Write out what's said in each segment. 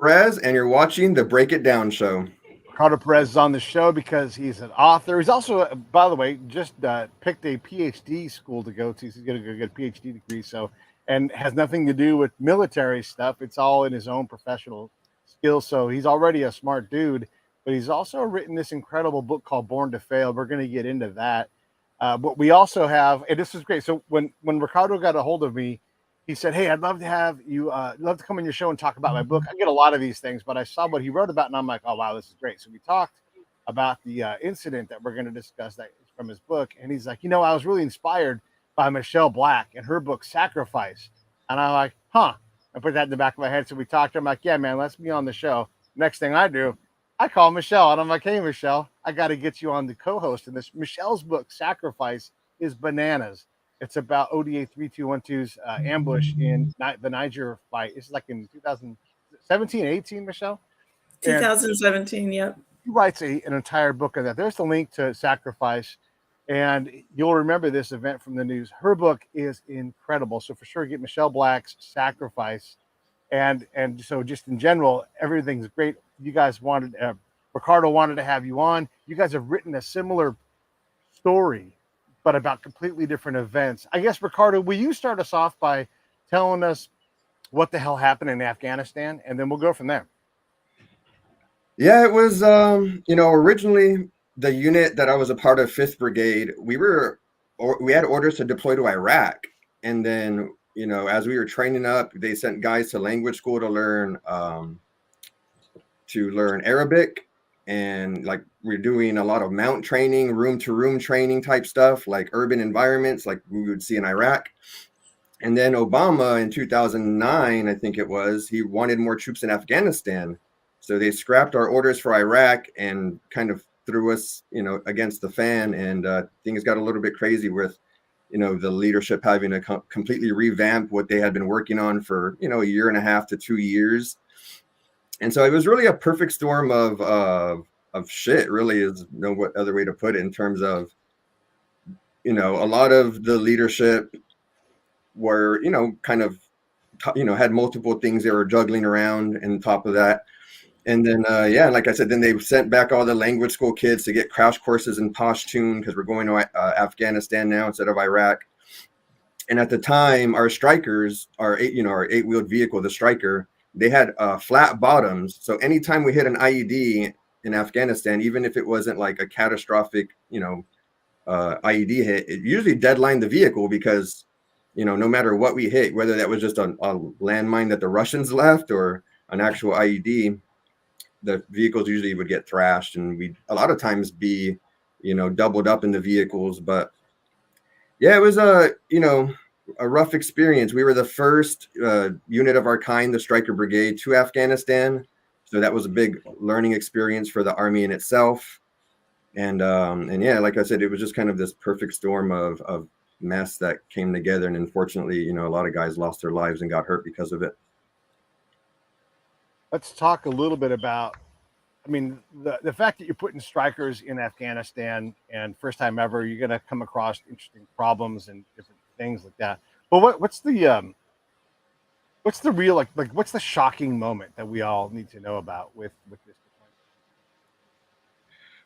Perez, and you're watching the Break It Down show. Ricardo Perez is on the show because he's an author. He's also, by the way, just picked a PhD school to go to. So he's going to go get a PhD degree. So, and has nothing to do with military stuff. It's all in his own professional skills. So he's already a smart dude, but he's also written this incredible book called Born to Fail. We're going to get into that. But we also have, and this is great. So when Ricardo got a hold of me, he said, "Hey, I'd love to have you, love to come on your show and talk about my book." I get a lot of these things, but I saw what he wrote about, and I'm like, "Oh wow, this is great." So we talked about the incident that we're going to discuss that is from his book, and he's like, "I was really inspired by Michelle Black and her book Sacrifice," and I'm like, "Huh." I put that in the back of my head. So we talked. I'm like, "Yeah, man, let's be on the show." Next thing I do, I call Michelle, and I'm like, "Hey, Michelle, I got to get you on the co-host in this." Michelle's book Sacrifice is bananas. It's about ODA 3212's ambush in the Niger fight. It's like in 2017, 18, Michelle. And 2017, yep. he writes an entire book of that. There's the link to Sacrifice, and you'll remember this event from the news. Her book is incredible. So for sure, get Michelle Black's Sacrifice, and so just in general, everything's great. You guys wanted Ricardo wanted to have you on. You guys have written a similar story, but about completely different events. I guess, Ricardo, will you start us off by telling us what the hell happened in Afghanistan, and then we'll go from there. Yeah, it was, originally the unit that I was a part of, 5th Brigade, we had orders to deploy to Iraq. And then, as we were training up, they sent guys to language school to learn Arabic. And like we're doing a lot of mount training, room to room training type stuff, like urban environments, like we would see in Iraq. And then Obama in 2009, I think it was, he wanted more troops in Afghanistan. So they scrapped our orders for Iraq and kind of threw us, against the fan. And things got a little bit crazy with, the leadership having to completely revamp what they had been working on for, a year and a half to 2 years. And so it was really a perfect storm of shit, really, is what other way to put it, in terms of, a lot of the leadership were, kind of, had multiple things they were juggling around and top of that. And then, like I said, then they sent back all the language school kids to get crash courses in Pashtun because we're going to Afghanistan now instead of Iraq. And at the time, our strikers, our 8-wheeled vehicle, the Striker, they had flat bottoms. So anytime we hit an IED in Afghanistan, even if it wasn't like a catastrophic, IED hit, it usually deadlined the vehicle because, no matter what we hit, whether that was just a landmine that the Russians left or an actual IED, the vehicles usually would get thrashed, and we'd a lot of times be, doubled up in the vehicles. But yeah, it was a rough experience. We were the first unit of our kind, the Striker Brigade, to Afghanistan. So that was a big learning experience for the Army in itself. And yeah, like I said, it was just kind of this perfect storm of mess that came together. And unfortunately, a lot of guys lost their lives and got hurt because of it. Let's talk a little bit about, the fact that you're putting strikers in Afghanistan, and first time ever, you're going to come across interesting problems and different things like that. But what's the real, what's the shocking moment that we all need to know about with this deployment?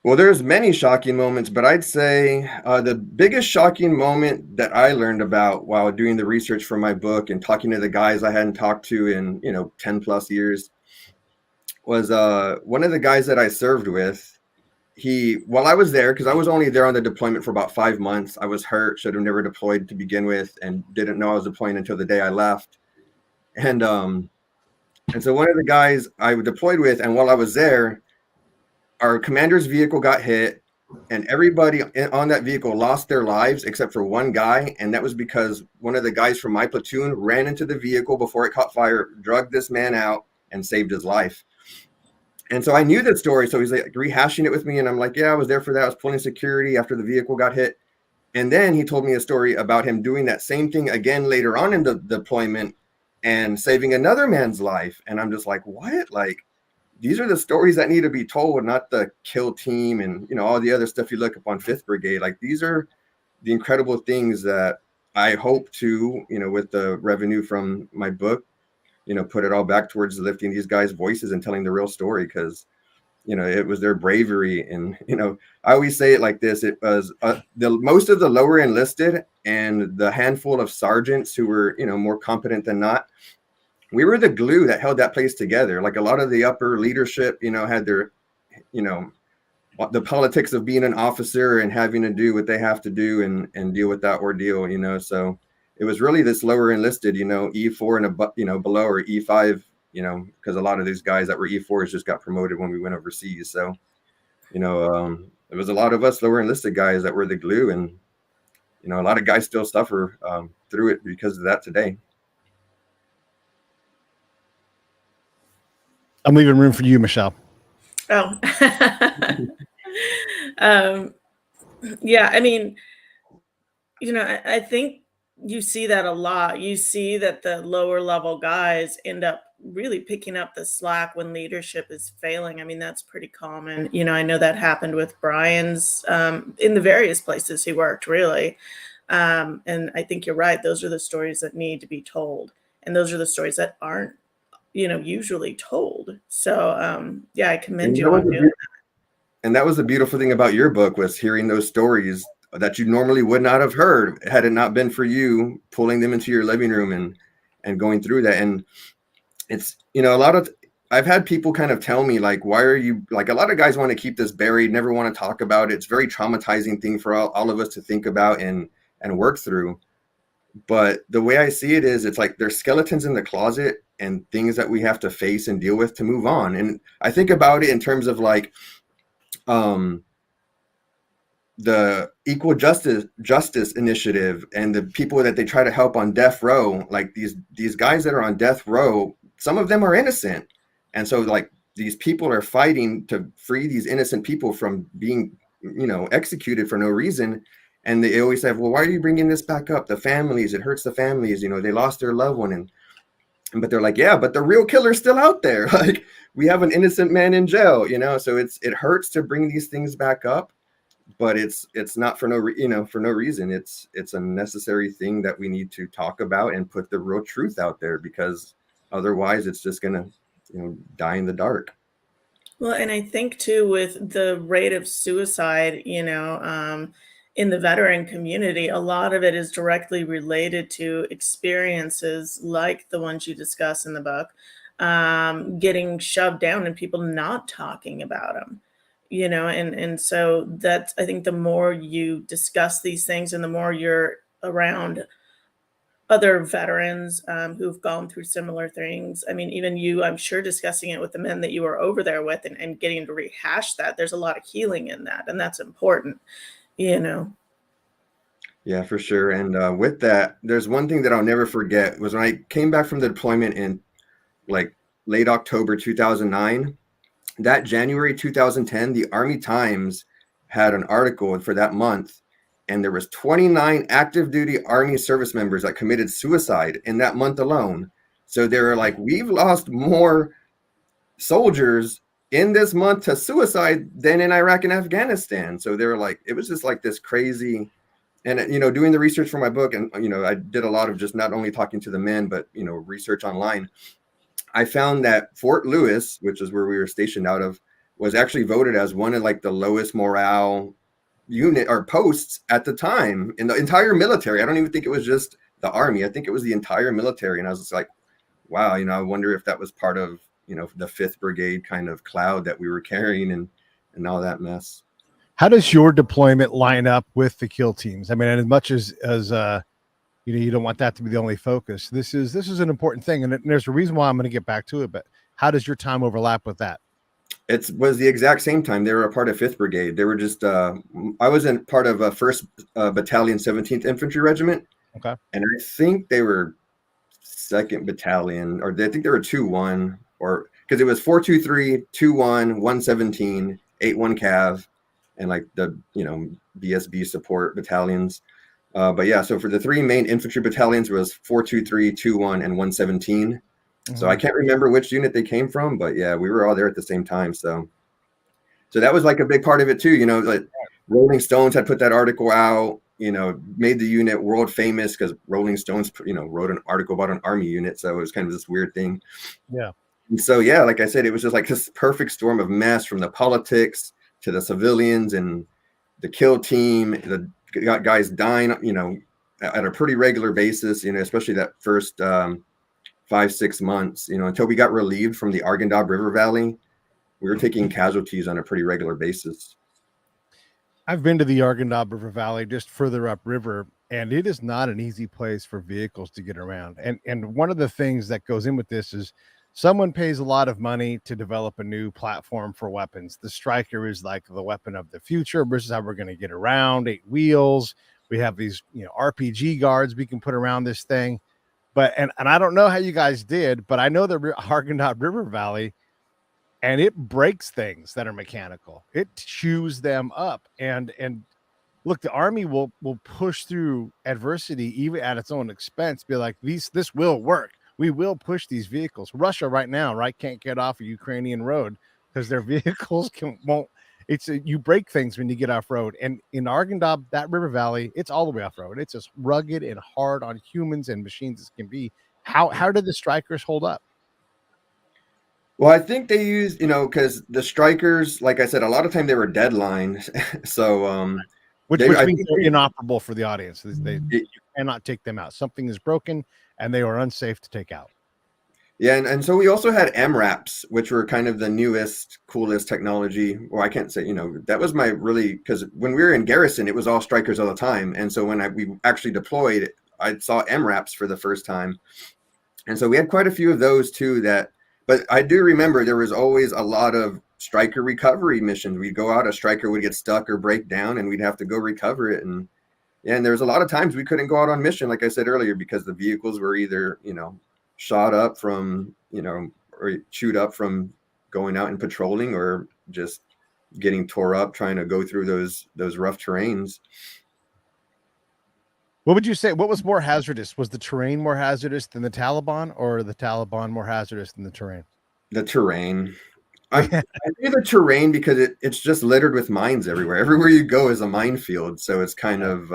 Well, there's many shocking moments, but I'd say the biggest shocking moment that I learned about while doing the research for my book and talking to the guys I hadn't talked to in 10 plus years was one of the guys that I served with. While I was there, because I was only there on the deployment for about 5 months, I was hurt, should have never deployed to begin with, and didn't know I was deploying until the day I left. And so one of the guys I deployed with, and while I was there, our commander's vehicle got hit, and everybody on that vehicle lost their lives except for one guy. And that was because one of the guys from my platoon ran into the vehicle before it caught fire, drugged this man out, and saved his life. And so I knew that story. So he's like rehashing it with me. And I'm like, yeah, I was there for that. I was pulling security after the vehicle got hit. And then he told me a story about him doing that same thing again later on in the deployment and saving another man's life. And I'm just like, what? Like, these are the stories that need to be told, not the kill team and, all the other stuff you look up on 5th Brigade. Like, these are the incredible things that I hope to, with the revenue from my book, put it all back towards lifting these guys' voices and telling the real story, because it was their bravery. And I always say it like this: it was the most of the lower enlisted and the handful of sergeants who were more competent than not. We were the glue that held that place together. Like a lot of the upper leadership, had their, the politics of being an officer and having to do what they have to do and deal with that ordeal, So it was really this lower enlisted, E4 and below, or E5, because a lot of these guys that were E4s just got promoted when we went overseas. So, it was a lot of us lower enlisted guys that were the glue, and a lot of guys still suffer through it because of that today. I'm leaving room for you, Michelle. Oh, yeah. I mean, I think you see that a lot. You see that the lower level guys end up really picking up the slack when leadership is failing. I mean, that's pretty common. I know that happened with Brian's in the various places he worked, really. And I think you're right. Those are the stories that need to be told. And those are the stories that aren't, usually told. So, yeah, I commend you on doing that. And that was the beautiful thing about your book, was hearing those stories that you normally would not have heard had it not been for you pulling them into your living room and going through that. And it's, I've had people kind of tell me, like, why are you, like, a lot of guys want to keep this buried, never want to talk about it. It's a very traumatizing thing for all of us to think about and work through. But the way I see it is, it's like there's skeletons in the closet and things that we have to face and deal with to move on. And I think about it in terms of like, the equal justice initiative and the people that they try to help on death row, like these guys that are on death row, some of them are innocent. And so like these people are fighting to free these innocent people from being, executed for no reason. And they always say, well, why are you bringing this back up? The families, it hurts the families, they lost their loved one. But they're like, yeah, but the real killer's still out there. Like, we have an innocent man in jail, so it hurts to bring these things back up, but it's not for no reason. It's a necessary thing that we need to talk about and put the real truth out there, because otherwise it's just gonna die in the dark. Well, and I think too, with the rate of suicide, in the veteran community, a lot of it is directly related to experiences like the ones you discuss in the book, getting shoved down and people not talking about them, and so that's, I think the more you discuss these things and the more you're around other veterans who've gone through similar things. I mean, even you, I'm sure, discussing it with the men that you were over there with and getting to rehash that, there's a lot of healing in that, and that's important. Yeah, for sure. And with that, there's one thing that I'll never forget, was when I came back from the deployment in like late October 2009. That January 2010, the Army Times had an article for that month, and there was 29 active duty Army service members that committed suicide in that month alone. So they were like, we've lost more soldiers in this month to suicide than in Iraq and Afghanistan. So they were like, it was just like this crazy. And doing the research for my book, and I did a lot of just not only talking to the men, but research online. I found that Fort Lewis, which is where we were stationed out of, was actually voted as one of like the lowest morale unit or posts at the time in the entire military. I don't even think it was just the Army. I think it was the entire military. And I was just like, wow, I wonder if that was part of, the 5th Brigade kind of cloud that we were carrying and all that mess. How does your deployment line up with the kill teams? I mean, and as much as you don't want that to be the only focus, this is an important thing, and there's a reason why I'm going to get back to it. But how does your time overlap with that? It was the exact same time. They were a part of 5th Brigade. They were just I was in part of 1st Battalion 17th Infantry Regiment. Okay. And I think they were 2nd Battalion, or I think they were 2-1, or because it was 423, 2-1, 117, 8-1 Cav, and like the BSB support battalions. But yeah, so for the 3 main infantry battalions was 423, 2-1, and 117. Mm-hmm. So I can't remember which unit they came from, but yeah, we were all there at the same time. So that was like a big part of it too. Like Rolling Stones had put that article out, made the unit world famous because Rolling Stones, wrote an article about an army unit. So it was kind of this weird thing. Yeah. And so, yeah, like I said, it was just like this perfect storm of mess, from the politics to the civilians and the kill team, the guys dying, at a pretty regular basis, especially that first 5-6 months, until we got relieved from the Arghandab River Valley. We were taking casualties on a pretty regular basis. I've been to the Arghandab River Valley, just further upriver, and it is not an easy place for vehicles to get around. And one of the things that goes in with this is someone pays a lot of money to develop a new platform for weapons. The Striker is like the weapon of the future. This is how we're going to get around. 8 wheels. We have these, RPG guards we can put around this thing. But and I don't know how you guys did, but I know the Arghandab River Valley, and it breaks things that are mechanical. It chews them up. And look, the Army will push through adversity even at its own expense. Be like, this will work. We will push these vehicles. Russia right now, right, can't get off a Ukrainian road because their vehicles won't. You break things when you get off road. And in Arghandab, that river valley, it's all the way off road. It's as rugged and hard on humans and machines as can be. How did the Strikers hold up? Well, I think they used, because the Strikers, like I said, a lot of time they were deadline. So, which means they're inoperable for the audience. You cannot take them out. Something is broken and they are unsafe to take out. Yeah, and so we also had MRAPs, which were kind of the newest, coolest technology. Well, I can't say, that was because when we were in garrison, it was all Strikers all the time. And so when we actually deployed, I saw MRAPs for the first time. And so we had quite a few of those too but I do remember there was always a lot of Striker recovery missions. We'd go out, a Striker would get stuck or break down, and we'd have to go recover it. And there was a lot of times we couldn't go out on mission, like I said earlier, because the vehicles were either, shot up from, or chewed up from going out and patrolling, or just getting tore up trying to go through those rough terrains. What would you say? What was more hazardous? Was the terrain more hazardous than the Taliban, or the Taliban more hazardous than the terrain? The terrain. I say the terrain because it's just littered with mines everywhere. Everywhere you go is a minefield. So it's kind of,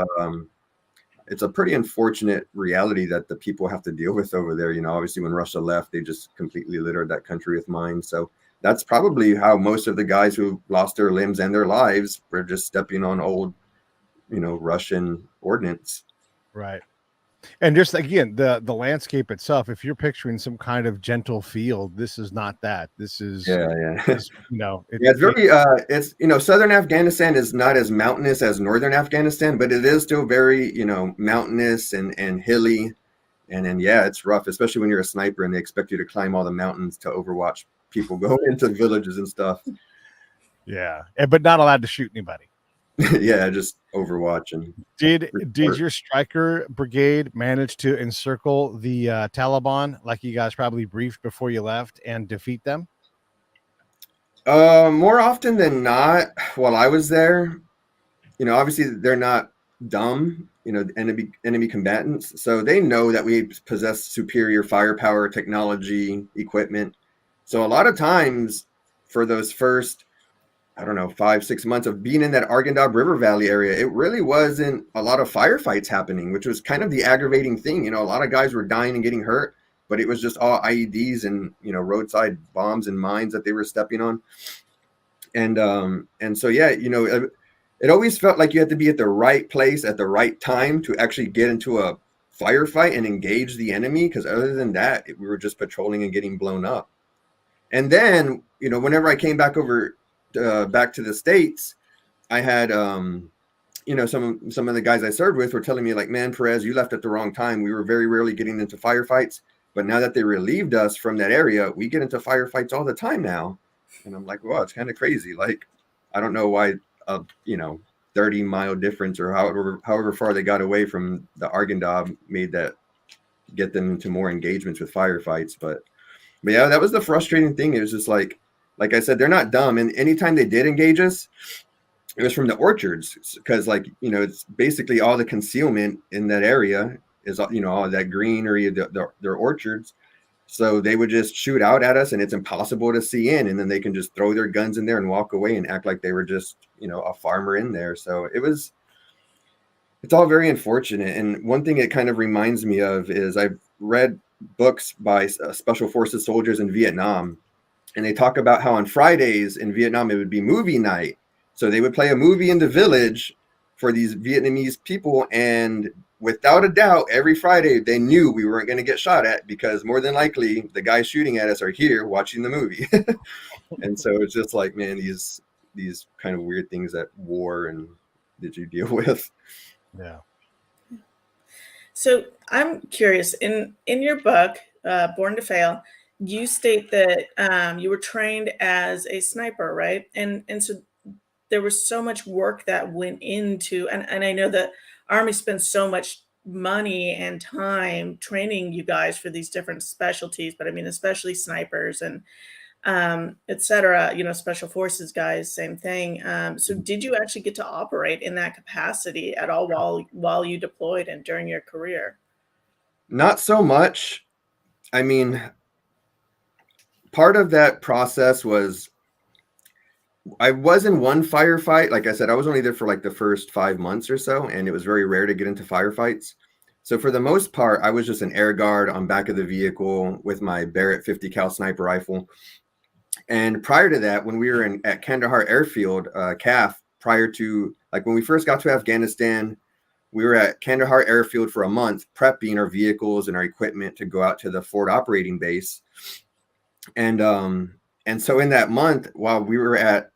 it's a pretty unfortunate reality that the people have to deal with over there. Obviously when Russia left, they just completely littered that country with mines. So that's probably how most of the guys who lost their limbs and their lives were just stepping on old, Russian ordnance. Right. And just again, the landscape itself, if you're picturing some kind of gentle field, this is not that. This is it's very southern Afghanistan is not as mountainous as northern Afghanistan, but it is still very, mountainous and hilly. And then it's rough, especially when you're a sniper and they expect you to climb all the mountains to overwatch people go into villages and stuff. Yeah. But not allowed to shoot anybody. Yeah, just overwatch. And did your Striker brigade manage to encircle the Taliban like you guys probably briefed before you left and defeat them? More often than not, while I was there, obviously they're not dumb, enemy combatants, so they know that we possess superior firepower, technology, equipment. So a lot of times for those first 5-6 months of being in that Arghandab River Valley area, it really wasn't a lot of firefights happening, which was kind of the aggravating thing. A lot of guys were dying and getting hurt, but it was just all IEDs and, roadside bombs and mines that they were stepping on. And so, it always felt like you had to be at the right place at the right time to actually get into a firefight and engage the enemy. Because other than that, we were just patrolling and getting blown up. And then, whenever I came back to the States, I had some of the guys I served with were telling me like, man, Perez, you left at the wrong time. We were very rarely getting into firefights, but now that they relieved us from that area, we get into firefights all the time now. And I'm like, well, it's kind of crazy. Like, I don't know why 30-mile difference or however far they got away from the Arghandab made that get them into more engagements with firefights. But yeah, that was the frustrating thing. It was just like I said, they're not dumb. And anytime they did engage us, it was from the orchards, because it's basically all the concealment in that area is, all that greenery, their orchards. So they would just shoot out at us and it's impossible to see in. And then they can just throw their guns in there and walk away and act like they were just, a farmer in there. So it was It's all very unfortunate. And one thing it kind of reminds me of is I've read books by special forces soldiers in Vietnam, and they talk about how on Fridays in Vietnam it would be movie night. So they would play a movie in the village for these Vietnamese people, and without a doubt, every Friday they knew we weren't going to get shot at because more than likely the guys shooting at us are here watching the movie. And so it's just like, man, these kind of weird things that war and that you deal with. Yeah. So I'm curious, in your book, Born to Fail, you state that you were trained as a sniper, right? And so there was so much work that went into, and I know that Army spends so much money and time training you guys for these different specialties, but I mean, especially snipers and et cetera, you know, special forces guys, same thing. So did you actually get to operate in that capacity at all while you deployed and during your career? Not so much. I mean, part of that process was I was in one firefight. Like I said, I was only there for like the first 5 months or so, and it was very rare to get into firefights. So for the most part, I was just an air guard on back of the vehicle with my Barrett 50 cal sniper rifle. And prior to that, when we were at Kandahar Airfield, CAF, prior to like when we first got to Afghanistan, we were at Kandahar Airfield for a month, prepping our vehicles and our equipment to go out to the forward operating base. And so in that month, while we were at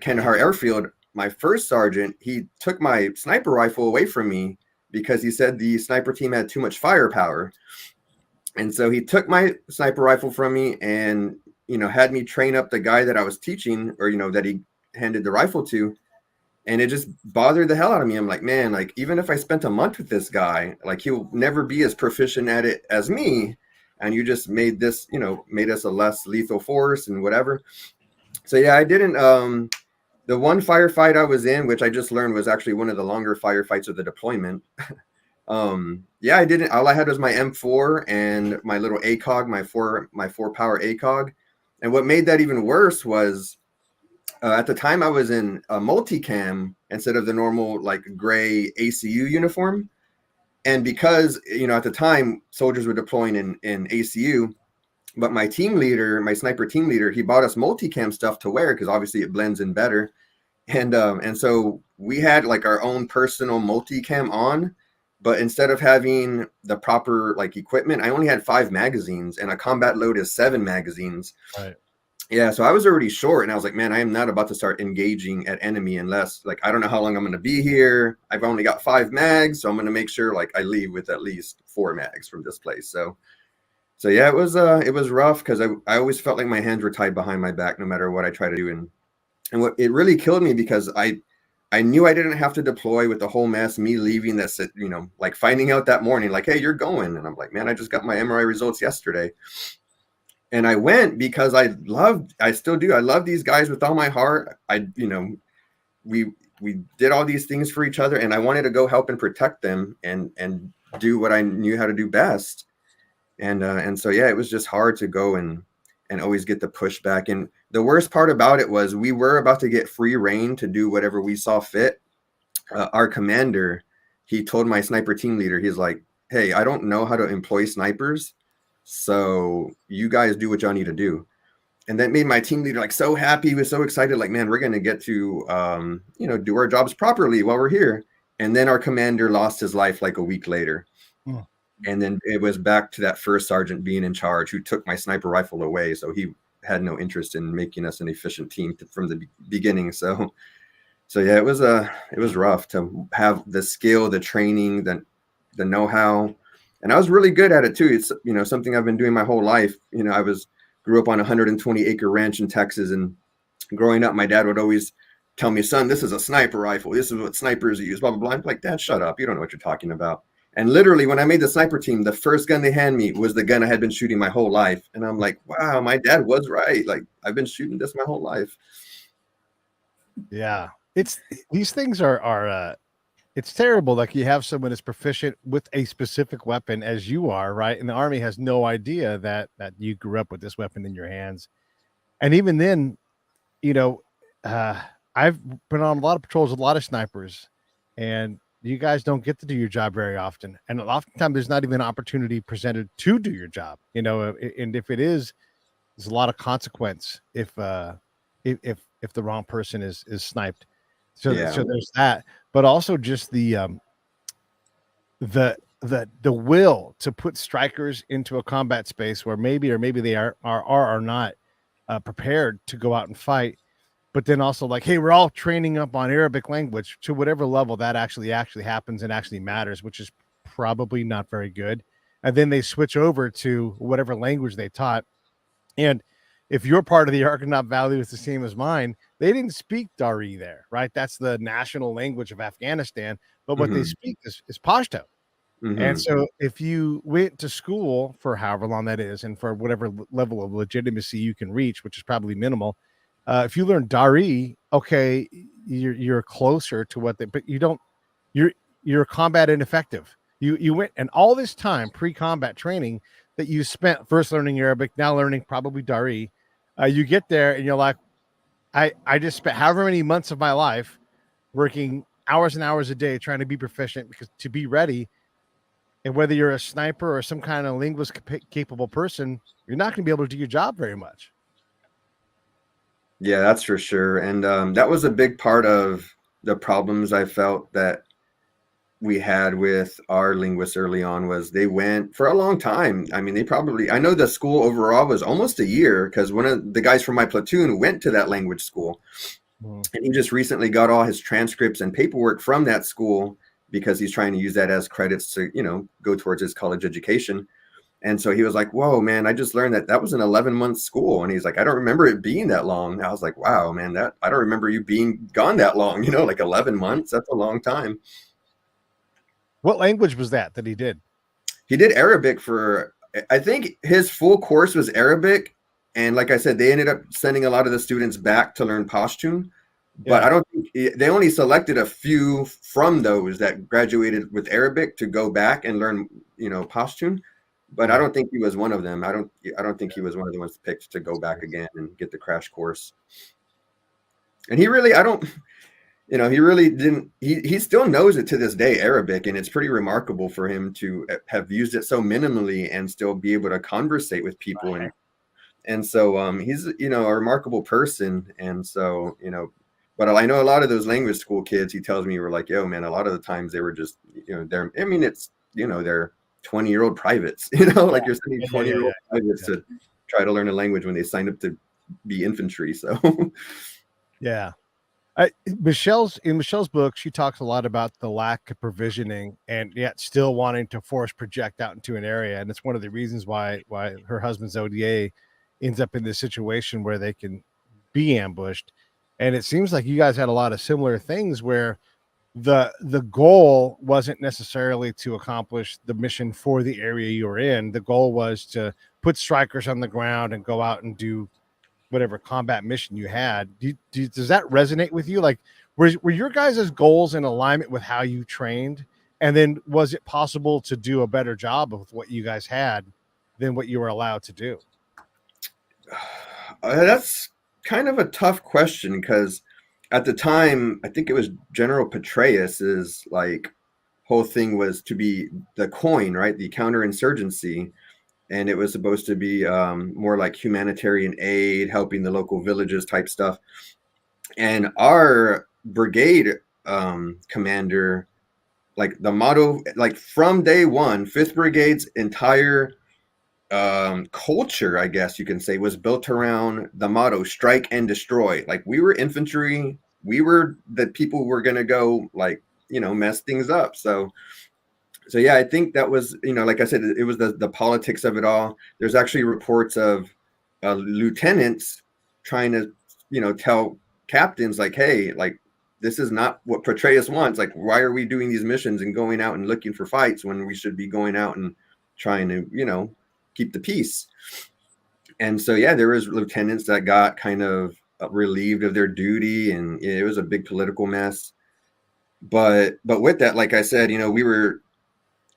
Kandahar Airfield, my first sergeant, he took my sniper rifle away from me because he said the sniper team had too much firepower. And so he took my sniper rifle from me and, you know, had me train up the guy that I was teaching, or, you know, that he handed the rifle to. And it just bothered the hell out of me. I'm like, man, like, even if I spent a month with this guy, like, he'll never be as proficient at it as me. And you just made this, you know, made us a less lethal force and whatever. So yeah, I didn't, the one firefight I was in, which I just learned was actually one of the longer firefights of the deployment. Yeah, I didn't, all I had was my M4 and my little ACOG, my four power ACOG. And what made that even worse was, at the time I was in a multicam instead of the normal like gray ACU uniform. And because, you know, at the time soldiers were deploying in ACU, but my team leader, my sniper team leader, he bought us multicam stuff to wear because obviously it blends in better. And so we had like our own personal multicam on, but instead of having the proper like equipment, I only had 5 magazines, and a combat load is 7 magazines. Right. Yeah, so I was already short, and I was like, man, I am not about to start engaging at enemy unless, like, I don't know how long I'm going to be here. I've only got 5 mags, so I'm going to make sure, like, I leave with at least 4 mags from this place. So yeah, it was rough because I always felt like my hands were tied behind my back no matter what I try to do. And what it really killed me because I knew I didn't have to deploy with the whole mess, me leaving this, you know, like finding out that morning, like, hey, you're going. And I'm like, man, I just got my MRI results yesterday. And I went because I still do. I love these guys with all my heart. You know, we did all these things for each other, and I wanted to go help and protect them and do what I knew how to do best. And so, yeah, it was just hard to go and always get the pushback. And the worst part about it was we were about to get free reign to do whatever we saw fit. Our commander, he told my sniper team leader, he's like, hey, I don't know how to employ snipers, so you guys do what y'all need to do. And that made my team leader like so happy. He was so excited, like, man, we're going to get to, you know, do our jobs properly while we're here. And then our commander lost his life like a week later. Hmm. And then it was back to that first sergeant being in charge who took my sniper rifle away. So he had no interest in making us an efficient team from the beginning. So yeah, it was rough to have the skill, the training, the know-how. And I was really good at it too. It's, you know, something I've been doing my whole life. You know, grew up on a 120-acre ranch in Texas, and growing up, my dad would always tell me, son, this is a sniper rifle. This is what snipers use, blah, blah, blah. I'm like, Dad, shut up. You don't know what you're talking about. And literally, when I made the sniper team, the first gun they hand me was the gun I had been shooting my whole life. And I'm like, wow, my dad was right. Like, I've been shooting this my whole life. Yeah. These things are it's terrible. Like you have someone that's proficient with a specific weapon as you are, right? And the Army has no idea that you grew up with this weapon in your hands. And even then, you know, I've been on a lot of patrols with a lot of snipers, and you guys don't get to do your job very often, and oftentimes there's not even an opportunity presented to do your job. And if it is, there's a lot of consequence if the wrong person is sniped. So there's that, but also just the will to put strikers into a combat space where maybe they are not prepared to go out and fight, but then also like, hey, we're all training up on Arabic language to whatever level that actually happens and actually matters, which is probably not very good. And then they switch over to whatever language they taught. And if your part of the Argonaut Valley was the same as mine, they didn't speak Dari there, right? That's the national language of Afghanistan. But what they speak is Pashto. And so if you went to school for however long that is, and for whatever level of legitimacy you can reach, which is probably minimal, if you learn Dari, okay, you're closer to what but you don't, you're combat ineffective. You went, and all this time pre-combat training that you spent first learning Arabic, now learning probably Dari, you get there and you're like, I just spent however many months of my life working hours and hours a day trying to be proficient because to be ready. And whether you're a sniper or some kind of linguist capable person, you're not going to be able to do your job very much. Yeah, that's for sure. And that was a big part of the problems I felt that we had with our linguists early on was they went for a long time. I mean, I know the school overall was almost a year because one of the guys from my platoon went to that language school. And he just recently got all his transcripts and paperwork from that school because he's trying to use that as credits to, go towards his college education. And so he was like, whoa, man, I just learned that was an 11-month school. And he's like, I don't remember it being that long. And I was like, wow, man, I don't remember you being gone that long, like 11 months. That's a long time. What language was that he did? He did Arabic I think his full course was Arabic. And like I said, they ended up sending a lot of the students back to learn Pashtun. But I don't think they only selected a few from those that graduated with Arabic to go back and learn, Pashtun. But I don't think he was one of them. I don't think he was one of the ones picked to go back again and get the crash course. And he really didn't. He still knows it to this day, Arabic, and it's pretty remarkable for him to have used it so minimally and still be able to conversate with people. And so he's a remarkable person. And so but I know a lot of those language school kids, he tells me, were like, yo, man, a lot of the times they were just, they're 20-year-old privates, like you're sending 20-year-old privates to try to learn a language when they signed up to be infantry. So, yeah. Michelle's book, she talks a lot about the lack of provisioning and yet still wanting to force project out into an area. And it's one of the reasons why her husband's ODA ends up in this situation where they can be ambushed. And it seems like you guys had a lot of similar things where the goal wasn't necessarily to accomplish the mission for the area you were in. The goal was to put strikers on the ground and go out and do whatever combat mission you had. Does that resonate with you? Like, were your guys' goals in alignment with how you trained? And then was it possible to do a better job of what you guys had than what you were allowed to do? That's kind of a tough question because at the time, I think it was General Petraeus's whole thing was to be the coin, right? The counterinsurgency. And it was supposed to be more like humanitarian aid, helping the local villages type stuff. And our brigade commander, the motto, from day one, 5th Brigade's entire culture, I guess you can say, was built around the motto strike and destroy. We were infantry, we were the people who were going to go mess things up. So yeah, I think that was, like I said, it was the politics of it all. There's actually reports of lieutenants trying to tell captains hey, this is not what Petraeus wants. Why are we doing these missions and going out and looking for fights when we should be going out and trying to keep the peace? And so yeah, there was lieutenants that got kind of relieved of their duty, and it was a big political mess. But with that, like I said,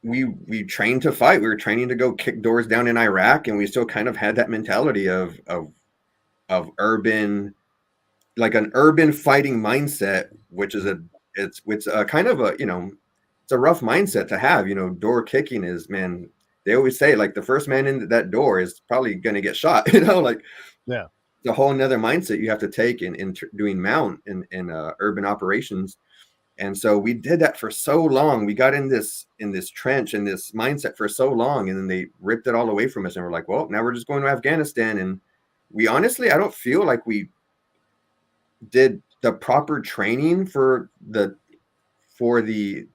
we trained to fight. We were training to go kick doors down in Iraq, and we still kind of had that mentality of urban, an urban fighting mindset, which is it's kind of a it's a rough mindset to have. Door kicking is, man, they always say like the first man in that door is probably going to get shot, like Yeah. it's a whole nother mindset you have to take in doing mount in urban operations. And so we did that for so long. We got in this trench in this mindset for so long, and then they ripped it all away from us. And we're like, well, now we're just going to Afghanistan. And we honestly, I don't feel like we did the proper training for the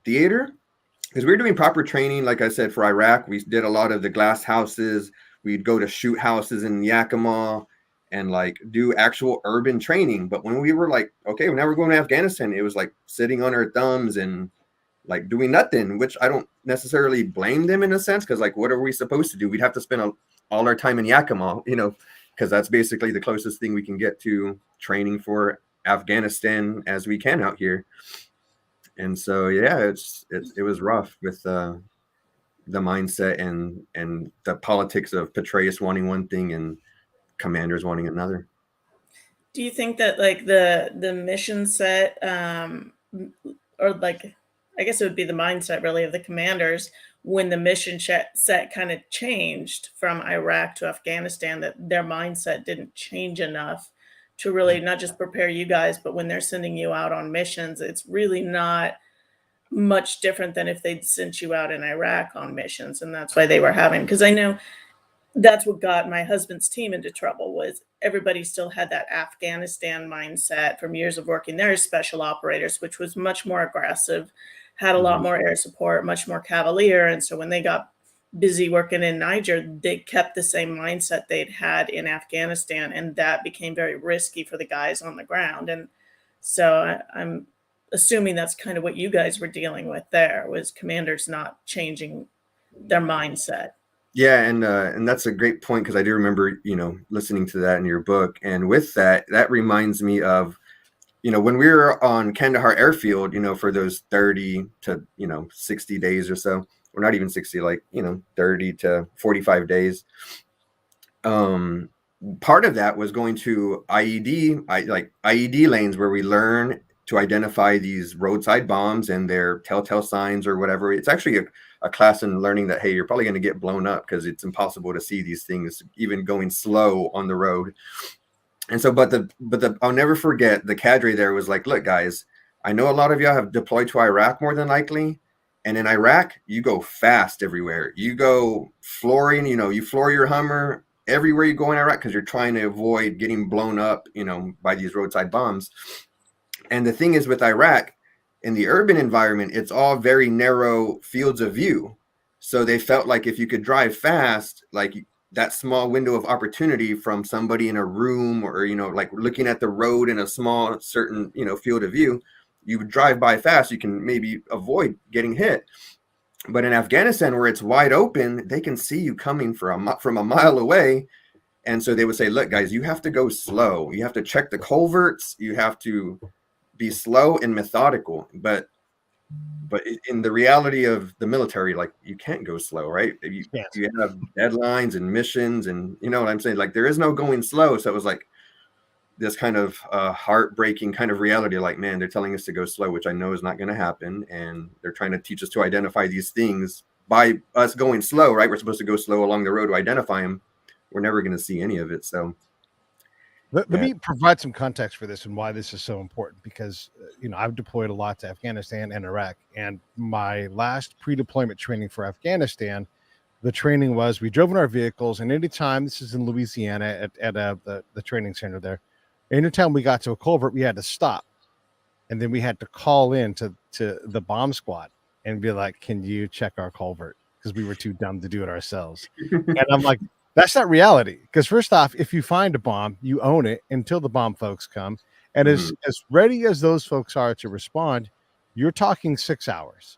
theater, because we were doing proper training. Like I said, for Iraq, we did a lot of the glass houses. We'd go to shoot houses in Yakima and like do actual urban training. But when we were like, okay, now we're going to Afghanistan, it was like sitting on our thumbs and like doing nothing, which I don't necessarily blame them in a sense, because like, what are we supposed to do? We'd have to spend all our time in Yakima, because that's basically the closest thing we can get to training for Afghanistan as we can out here. And so, yeah, it was rough with the mindset and the politics of Petraeus wanting one thing and commanders wanting another. Do you think that like the mission set, or like, I guess it would be the mindset really of the commanders when the mission set kind of changed from Iraq to Afghanistan, that their mindset didn't change enough to really not just prepare you guys, but when they're sending you out on missions, it's really not much different than if they'd sent you out in Iraq on missions. And that's why they were having, because I know that's what got my husband's team into trouble, was everybody still had that Afghanistan mindset from years of working there as special operators, which was much more aggressive, had a lot more air support, much more cavalier. And so when they got busy working in Niger, they kept the same mindset they'd had in Afghanistan, and that became very risky for the guys on the ground. And so I'm assuming that's kind of what you guys were dealing with there, was commanders not changing their mindset. Yeah, and that's a great point, because I do remember, listening to that in your book. And with that reminds me of, when we were on Kandahar airfield, for those 30 to 60 days or so, or not even 60, like 30 to 45 days. Part of that was going to IED lanes, where we learn to identify these roadside bombs and their telltale signs or whatever. It's actually a class in learning that, hey, you're probably going to get blown up because it's impossible to see these things even going slow on the road. And so, but I'll never forget, the cadre there was like, look, guys, I know a lot of y'all have deployed to Iraq more than likely. And in Iraq, you go fast everywhere. You go flooring, you floor your Hummer everywhere you go in Iraq, because you're trying to avoid getting blown up, by these roadside bombs. And the thing is, with Iraq, in the urban environment, it's all very narrow fields of view. So they felt like if you could drive fast, like that small window of opportunity from somebody in a room, or, like looking at the road in a small certain, field of view, you would drive by fast, you can maybe avoid getting hit. But in Afghanistan, where it's wide open, they can see you coming from a mile away. And so they would say, look, guys, you have to go slow. You have to check the culverts. You have to be slow and methodical. But in the reality of the military, like, you can't go slow, right? You have deadlines and missions, and you know what I'm saying? Like, there is no going slow. So it was like this kind of heartbreaking kind of reality, like, man, they're telling us to go slow, which I know is not going to happen. And they're trying to teach us to identify these things by us going slow, right? We're supposed to go slow along the road to identify them. We're never going to see any of it. So let me provide some context for this and why this is so important, because, I've deployed a lot to Afghanistan and Iraq, and my last pre-deployment training for Afghanistan, the training was, we drove in our vehicles, and anytime, this is in Louisiana at the training center there, anytime we got to a culvert, we had to stop. And then we had to call in to the bomb squad and be like, can you check our culvert? Because we were too dumb to do it ourselves. And I'm like, that's not reality. Because first off, if you find a bomb, you own it until the bomb folks come. And as ready as those folks are to respond, you're talking 6 hours,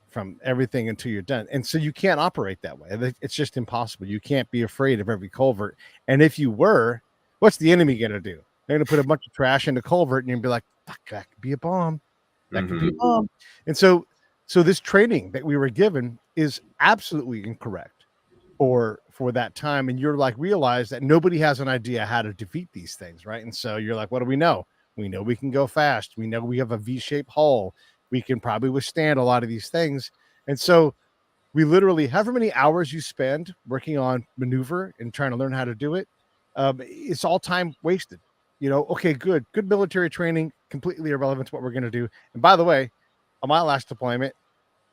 from everything until you're done. And so you can't operate that way. It's just impossible. You can't be afraid of every culvert. And if you were, what's the enemy going to do? They're going to put a bunch of trash in the culvert, and you'll be like, fuck, that could be a bomb. That could be a bomb. And so this training that we were given is absolutely incorrect for that time. And you're like, realize that nobody has an idea how to defeat these things, right? And so you're like, what do we know? We know we can go fast. We know we have a V-shaped hull. we can probably withstand a lot of these things. And so we literally, however many hours you spend working on maneuver and trying to learn how to do it, it's all time wasted. Okay, good military training, completely irrelevant to what we're going to do. And by the way, on my last deployment,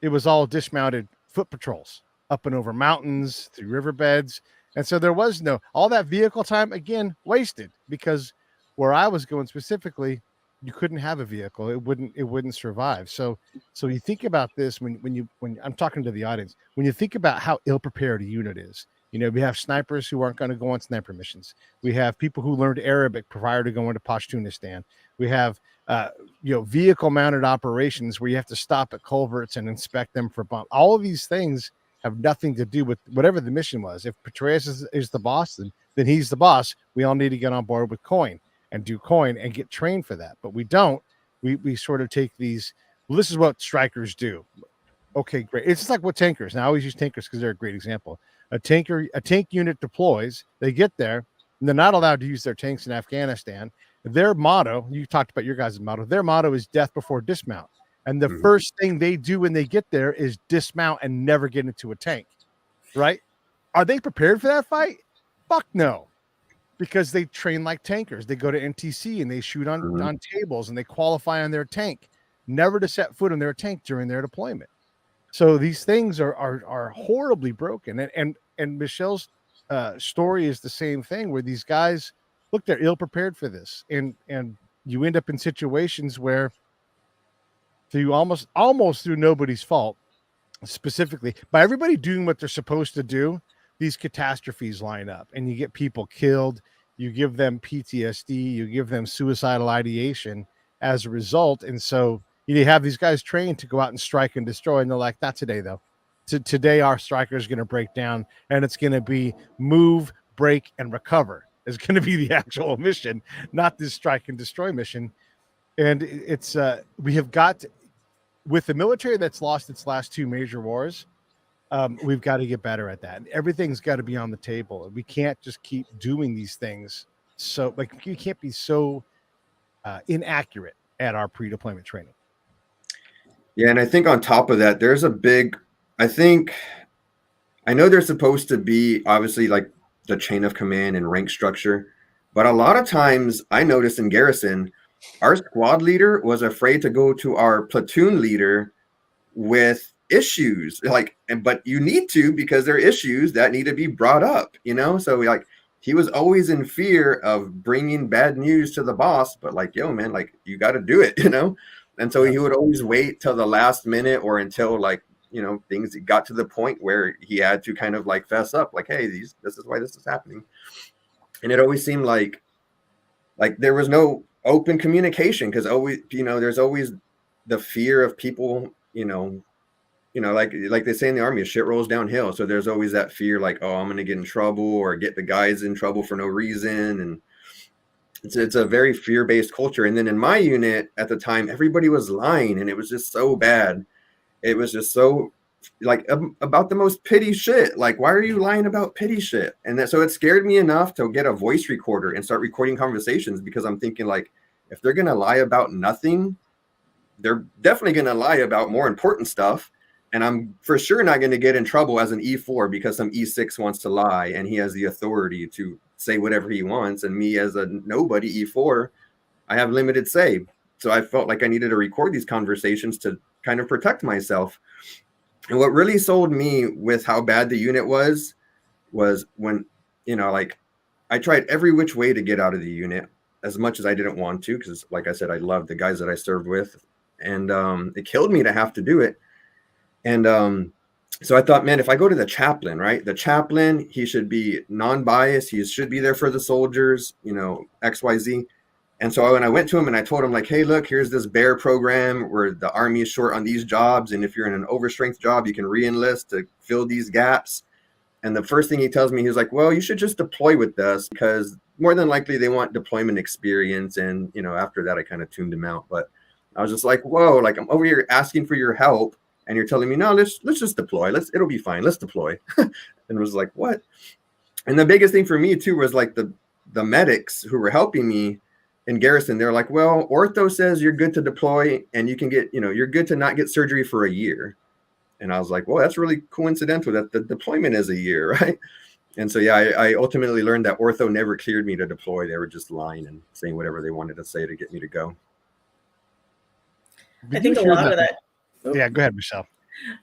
it was all dismounted foot patrols up and over mountains, through riverbeds. And so there was all that vehicle time, again, wasted, because where I was going specifically, you couldn't have a vehicle. It wouldn't survive. So you think about this when I'm talking to the audience, when you think about how ill prepared a unit is. We have snipers who aren't going to go on sniper missions. We have people who learned Arabic prior to going to Pashtunistan. We have vehicle mounted operations where you have to stop at culverts and inspect them for bomb. All of these things have nothing to do with whatever the mission was. If Petraeus is the boss, then he's the boss. We all need to get on board with coin and do coin and get trained for that. But we don't. We sort of take these, well, this is what strikers do. Okay, great. It's just like what tankers. Now I always use tankers because they're a great example. A tank unit deploys, they get there, and they're not allowed to use their tanks in Afghanistan. Their motto, you talked about your guys' motto, their motto is death before dismount. And the first thing they do when they get there is dismount and never get into a tank, right? Are they prepared for that fight? Fuck no. Because they train like tankers. They go to NTC and they shoot on tables and they qualify on their tank, never to set foot on their tank during their deployment. So these things are horribly broken. And Michelle's story is the same thing, where these guys, look, they're ill prepared for this. And you end up in situations where, through almost through nobody's fault, specifically by everybody doing what they're supposed to do, these catastrophes line up and you get people killed. You give them PTSD, you give them suicidal ideation as a result. And so you have these guys trained to go out and strike and destroy. And they're like, not today, though. Today, our striker is going to break down, and it's going to be move, break, and recover. Is going to be the actual mission, not this strike and destroy mission. And it's we have got, with the military that's lost its last two major wars, we've got to get better at that. Everything's got to be on the table. We can't just keep doing these things. So, you can't be so inaccurate at our pre-deployment training. Yeah, and I think on top of that, there's a big, I know there's supposed to be, obviously, like the chain of command and rank structure, but a lot of times I noticed in garrison, our squad leader was afraid to go to our platoon leader with issues, but you need to, because there are issues that need to be brought up, so he was always in fear of bringing bad news to the boss, but yo, man, you got to do it, and so he would always wait till the last minute, or until things got to the point where he had to kind of fess up, hey, this is why this is happening. And it always seemed like there was no open communication, because always, there's always the fear of people, like they say in the army, shit rolls downhill. So there's always that fear, oh, I'm going to get in trouble or get the guys in trouble for no reason. And it's a very fear-based culture. And then in my unit at the time, everybody was lying, and it was just so bad. It was just so about the most petty shit. Why are you lying about petty shit? And so it scared me enough to get a voice recorder and start recording conversations, because I'm thinking, if they're going to lie about nothing, they're definitely going to lie about more important stuff. And I'm for sure not going to get in trouble as an E4 because some E6 wants to lie and he has the authority to say whatever he wants. And me as a nobody E4, I have limited say. So I felt like I needed to record these conversations to kind of protect myself. And what really sold me with how bad the unit was when, I tried every which way to get out of the unit, as much as I didn't want to, because like I said, I loved the guys that I served with, and it killed me to have to do it. And so I thought, man, if I go to the chaplain, right? The chaplain, he should be non-biased. He should be there for the soldiers, XYZ. And so when I went to him and I told him, hey, look, here's this BEAR program where the Army is short on these jobs. And if you're in an overstrength job, you can re-enlist to fill these gaps. And the first thing he tells me, he was like, well, you should just deploy with us, because more than likely they want deployment experience. And, after that, I kind of tuned him out. But I was just like, whoa, I'm over here asking for your help, and you're telling me, no, let's just deploy. It'll be fine. Let's deploy. And it was like, what? And the biggest thing for me too was the medics who were helping me. in garrison, they're like, well, ortho says you're good to deploy and you can get, you're good to not get surgery for a year. And I was like, well, that's really coincidental that the deployment is a year, right? And so, yeah, I ultimately learned that ortho never cleared me to deploy. They were just lying and saying whatever they wanted to say to get me to go. I think a lot of that. Yeah, go ahead, Michelle.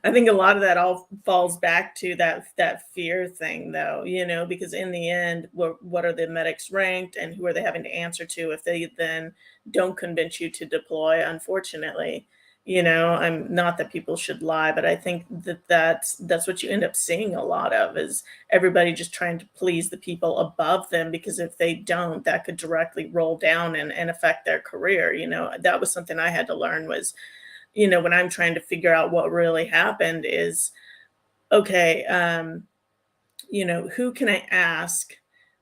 I think a lot of that all falls back to that fear thing, though, because in the end, what are the medics ranked and who are they having to answer to if they then don't convince you to deploy? Unfortunately, I'm not that people should lie, but I think that's what you end up seeing a lot of is everybody just trying to please the people above them, because if they don't, that could directly roll down and affect their career. That was something I had to learn was, when I'm trying to figure out what really happened is, okay, who can I ask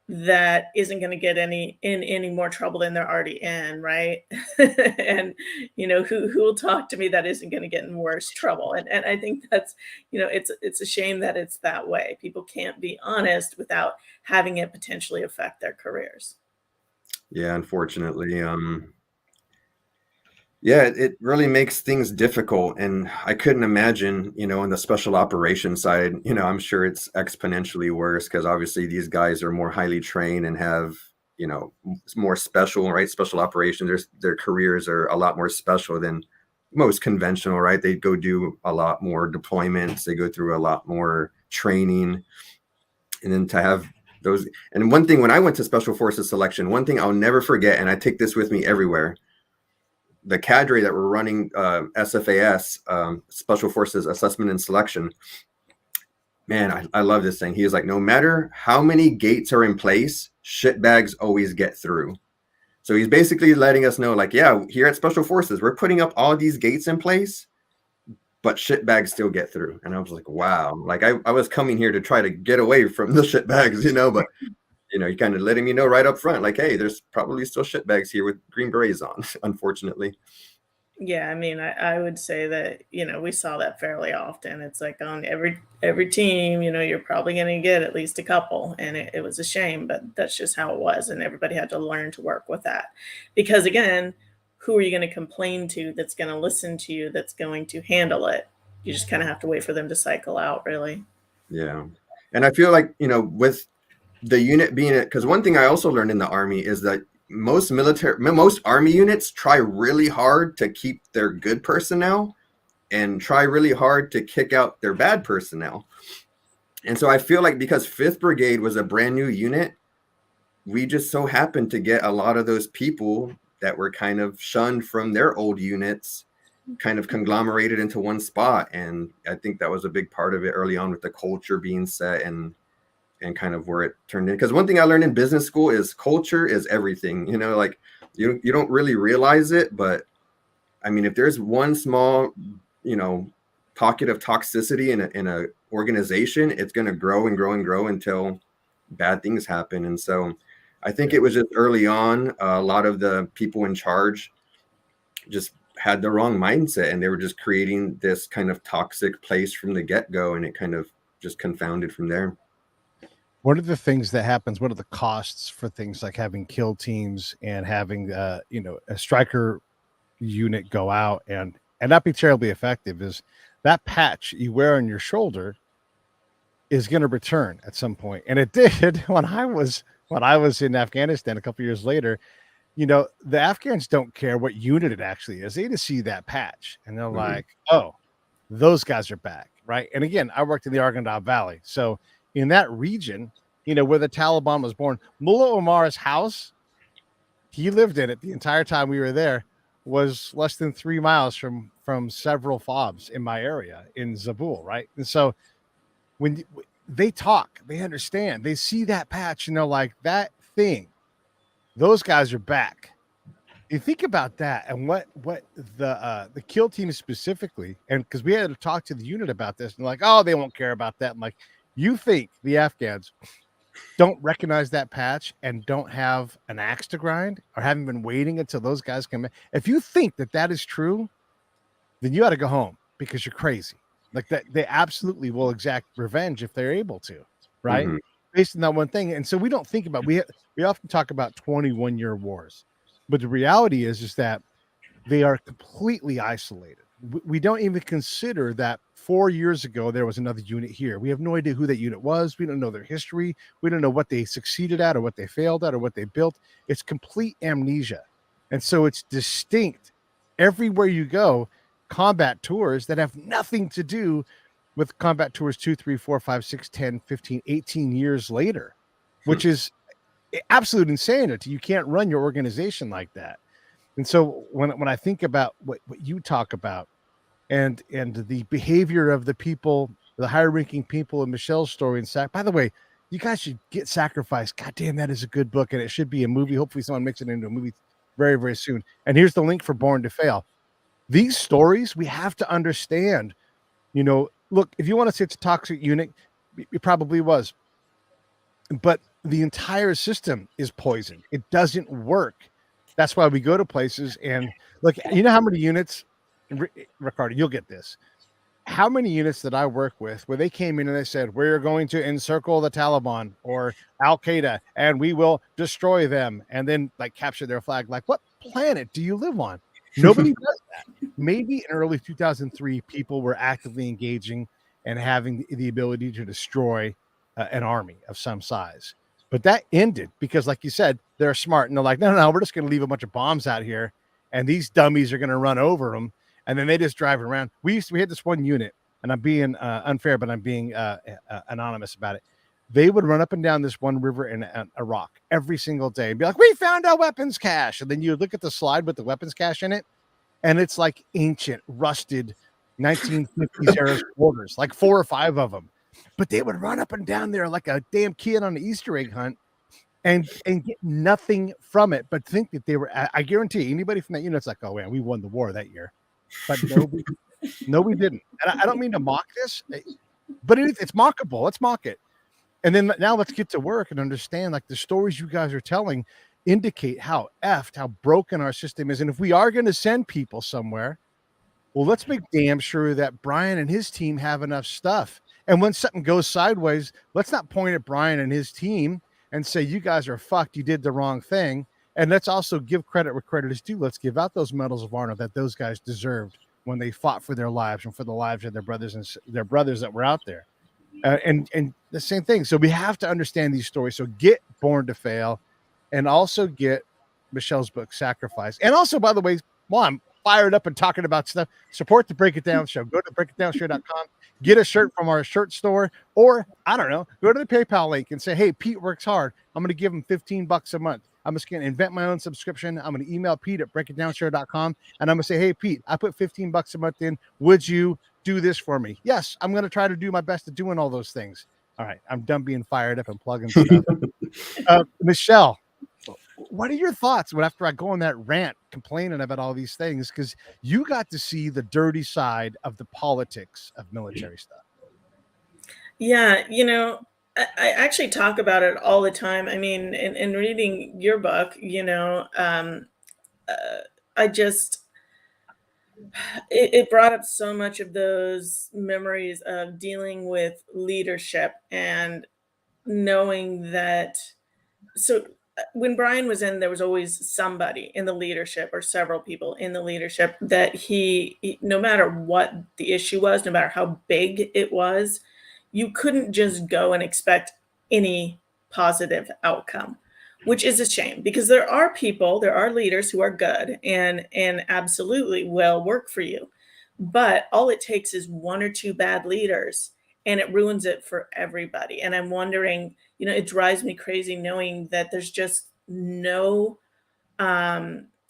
that isn't going to get in any more trouble than they're already in, right? And who will talk to me that isn't going to get in worse trouble. And I think that's, it's a shame that it's that way. People can't be honest without having it potentially affect their careers. Yeah, unfortunately. Yeah, it really makes things difficult. And I couldn't imagine, on the special operations side, I'm sure it's exponentially worse because obviously these guys are more highly trained and have, more special, right? Special operations, their careers are a lot more special than most conventional, right? They go do a lot more deployments. They go through a lot more training. And then to have those, and one thing when I went to Special Forces selection, one thing I'll never forget, and I take this with me everywhere, the cadre that were running SFAS, Special Forces Assessment and Selection, man, I love this thing. He was like, no matter how many gates are in place, shitbags always get through. So he's basically letting us know, like, yeah, here at Special Forces, we're putting up all these gates in place, but shitbags still get through. And I was like, wow, like I was coming here to try to get away from the shitbags, but you kind of letting me know right up front, like, hey, there's probably still shitbags here with Green Berets on, unfortunately. Yeah, I mean, I would say that, we saw that fairly often. It's like on every team, you're probably going to get at least a couple. And it was a shame, but that's just how it was. And everybody had to learn to work with that. Because again, who are you going to complain to that's going to listen to you, that's going to handle it? You just kind of have to wait for them to cycle out, really. Yeah. And I feel like, with the unit being it, because one thing I also learned in the Army is that most Army units try really hard to keep their good personnel and try really hard to kick out their bad personnel. And so I feel like because 5th Brigade was a brand new unit, we just so happened to get a lot of those people that were kind of shunned from their old units kind of conglomerated into one spot. And I think that was a big part of it early on with the culture being set and kind of where it turned in. Because one thing I learned in business school is culture is everything. Like you don't really realize it, but I mean, if there's one small, pocket of toxicity in a organization, it's going to grow and grow and grow until bad things happen. And so I think it was just early on, a lot of the people in charge just had the wrong mindset and they were just creating this kind of toxic place from the get-go, and it kind of just confounded from there. What are the things that happens? What are the costs for things like having kill teams and having, a striker unit go out and not be terribly effective? Is that patch you wear on your shoulder is going to return at some point. And it did when I was in Afghanistan a couple of years later. The Afghans don't care what unit it actually is. They just see that patch and they're like, oh, those guys are back. Right. And again, I worked in the Arghandab Valley. So in that region, where the Taliban was born, Mullah Omar's house, he lived in it the entire time we were there, was less than 3 miles from several FOBs in my area in Zabul. Right. And so when they talk, they understand, they see that patch and they're like, that thing, those guys are back. You think about that and what the kill team specifically, and because we had to talk to the unit about this and like, oh, they won't care about that. I'm like, you think the Afghans don't recognize that patch and don't have an axe to grind or haven't been waiting until those guys come in? If you think that is true, then you ought to go home because you're crazy. Like that, they absolutely will exact revenge if they're able to, right? Based on that one thing. And so we don't think about, we often talk about 21-year wars. But the reality is that they are completely isolated. We don't even consider that 4 years ago there was another unit here. We have no idea who that unit was. We don't know their history. We don't know what they succeeded at or what they failed at or what they built. It's complete amnesia. And so it's distinct everywhere you go, combat tours that have nothing to do with combat tours 2, 3, 4, 5, 6, 10, 15, 18 years later, which is absolute insanity. You can't run your organization like that. And so when I think about what you talk about and the behavior of the people, the higher ranking people in Michelle's story and by the way, you guys should get Sacrifice. God damn, that is a good book, and it should be a movie. Hopefully someone makes it into a movie very, very soon. And here's the link for Born to Fail. These stories, we have to understand, look, if you want to say it's a toxic unit, it probably was. But the entire system is poison. It doesn't work. That's why we go to places and look, you know how many units, Ricardo, you'll get this. How many units that I work with where they came in and they said, we're going to encircle the Taliban or Al Qaeda and we will destroy them and then capture their flag. Like, what planet do you live on? Nobody does that. Maybe in early 2003, people were actively engaging and having the ability to destroy an army of some size. But that ended because, like you said, they're smart and they're like, no, we're just going to leave a bunch of bombs out here and these dummies are going to run over them. And then they just drive around. We had this one unit, and I'm being unfair, but I'm being anonymous about it. They would run up and down this one river in Iraq every single day and be like, we found our weapons cache. And then you look at the slide with the weapons cache in it, and it's like ancient, rusted 1950s era quarters, like 4 or 5 of them. But they would run up and down there like a damn kid on an Easter egg hunt and get nothing from it, but think that they were, I guarantee you, anybody from that unit's like, oh, man, we won the war that year. But no, we didn't. And I don't mean to mock this, but it's mockable. Let's mock it. And then now let's get to work and understand, like, the stories you guys are telling indicate how effed, how broken our system is. And if we are going to send people somewhere, well, let's make damn sure that Brian and his team have enough stuff. And when something goes sideways, let's not point at Brian and his team and say, you guys are fucked. You did the wrong thing. And let's also give credit where credit is due. Let's give out those medals of honor that those guys deserved when they fought for their lives and for the lives of their brothers that were out there. And the same thing. So we have to understand these stories. So get Born to Fail and also get Michelle's book, Sacrifice. And also, by the way, while I'm fired up and talking about stuff, support the Break It Down show. Go to breakitdownshow.com, get a shirt from our shirt store, or I don't know, go to the PayPal link and say, hey, Pete works hard. I'm going to give him $15 a month. I'm just going to invent my own subscription. I'm going to email Pete at breakitdownshow.com. And I'm going to say, hey, Pete, I put $15 a month in. Would you do this for me? Yes, I'm going to try to do my best at doing all those things. All right. I'm done being fired up and plugging stuff. Michelle, what are your thoughts after I go on that rant complaining about all these things? Because you got to see the dirty side of the politics of military stuff. Yeah, I actually talk about it all the time. I mean, in reading your book, I just, it brought up so much of those memories of dealing with leadership and knowing that. So when Brian was in, there was always somebody in the leadership or several people in the leadership that he no matter what the issue was, no matter how big it was, you couldn't just go and expect any positive outcome, which is a shame because there are leaders who are good and absolutely will work for you. But all it takes is 1 or 2 bad leaders and it ruins it for everybody. And I'm wondering, it drives me crazy knowing that there's just no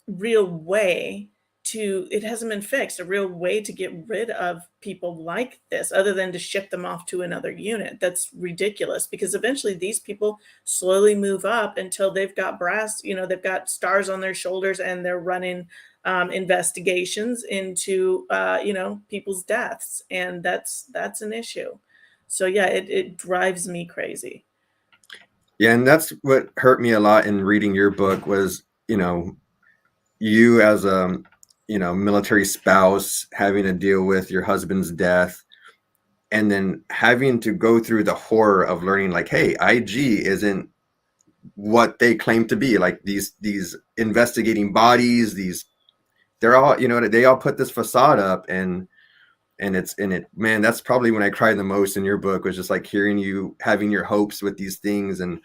real way it hasn't been fixed, a real way to get rid of people like this other than to ship them off to another unit. That's ridiculous because eventually these people slowly move up until they've got they've got stars on their shoulders and they're running investigations into, people's deaths. And that's an issue. So yeah, it drives me crazy. Yeah. And that's what hurt me a lot in reading your book was, you as a, military spouse having to deal with your husband's death and then having to go through the horror of learning like, hey, IG isn't what they claim to be, like these investigating bodies. They're all, they all put this facade up, and man, that's probably when I cried the most in your book, was just like hearing you having your hopes with these things. And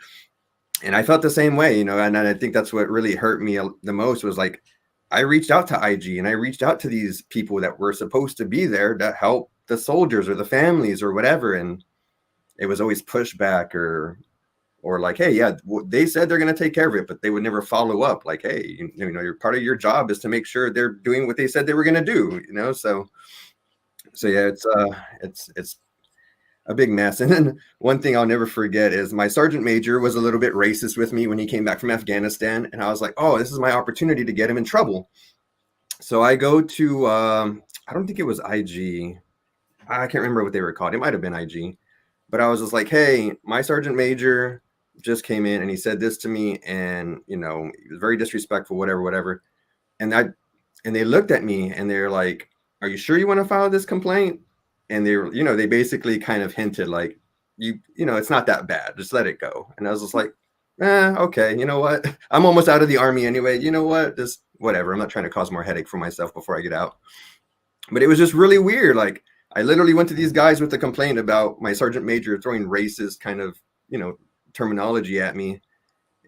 I felt the same way, and I think that's what really hurt me the most, was like, I reached out to IG, and I reached out to these people that were supposed to be there to help the soldiers or the families or whatever. And it was always pushback, or like, hey, yeah, they said they're going to take care of it, but they would never follow up. Like, hey, your part of your job is to make sure they're doing what they said they were going to do, so yeah, it's a big mess. And then one thing I'll never forget is my sergeant major was a little bit racist with me when he came back from Afghanistan, and I was like, oh, this is my opportunity to get him in trouble. So I go to I don't think it was IG. I can't remember what they were called. It might have been IG. But I was just like, hey, my sergeant major just came in and he said this to me, and he was very disrespectful, whatever. And they looked at me and they're like, are you sure you want to file this complaint? And they basically kind of hinted like, it's not that bad, just let it go. And I was just like, okay, you know what? I'm almost out of the Army anyway. You know what? Just whatever. I'm not trying to cause more headache for myself before I get out. But it was just really weird. Like, I literally went to these guys with a complaint about my sergeant major throwing racist kind of, terminology at me.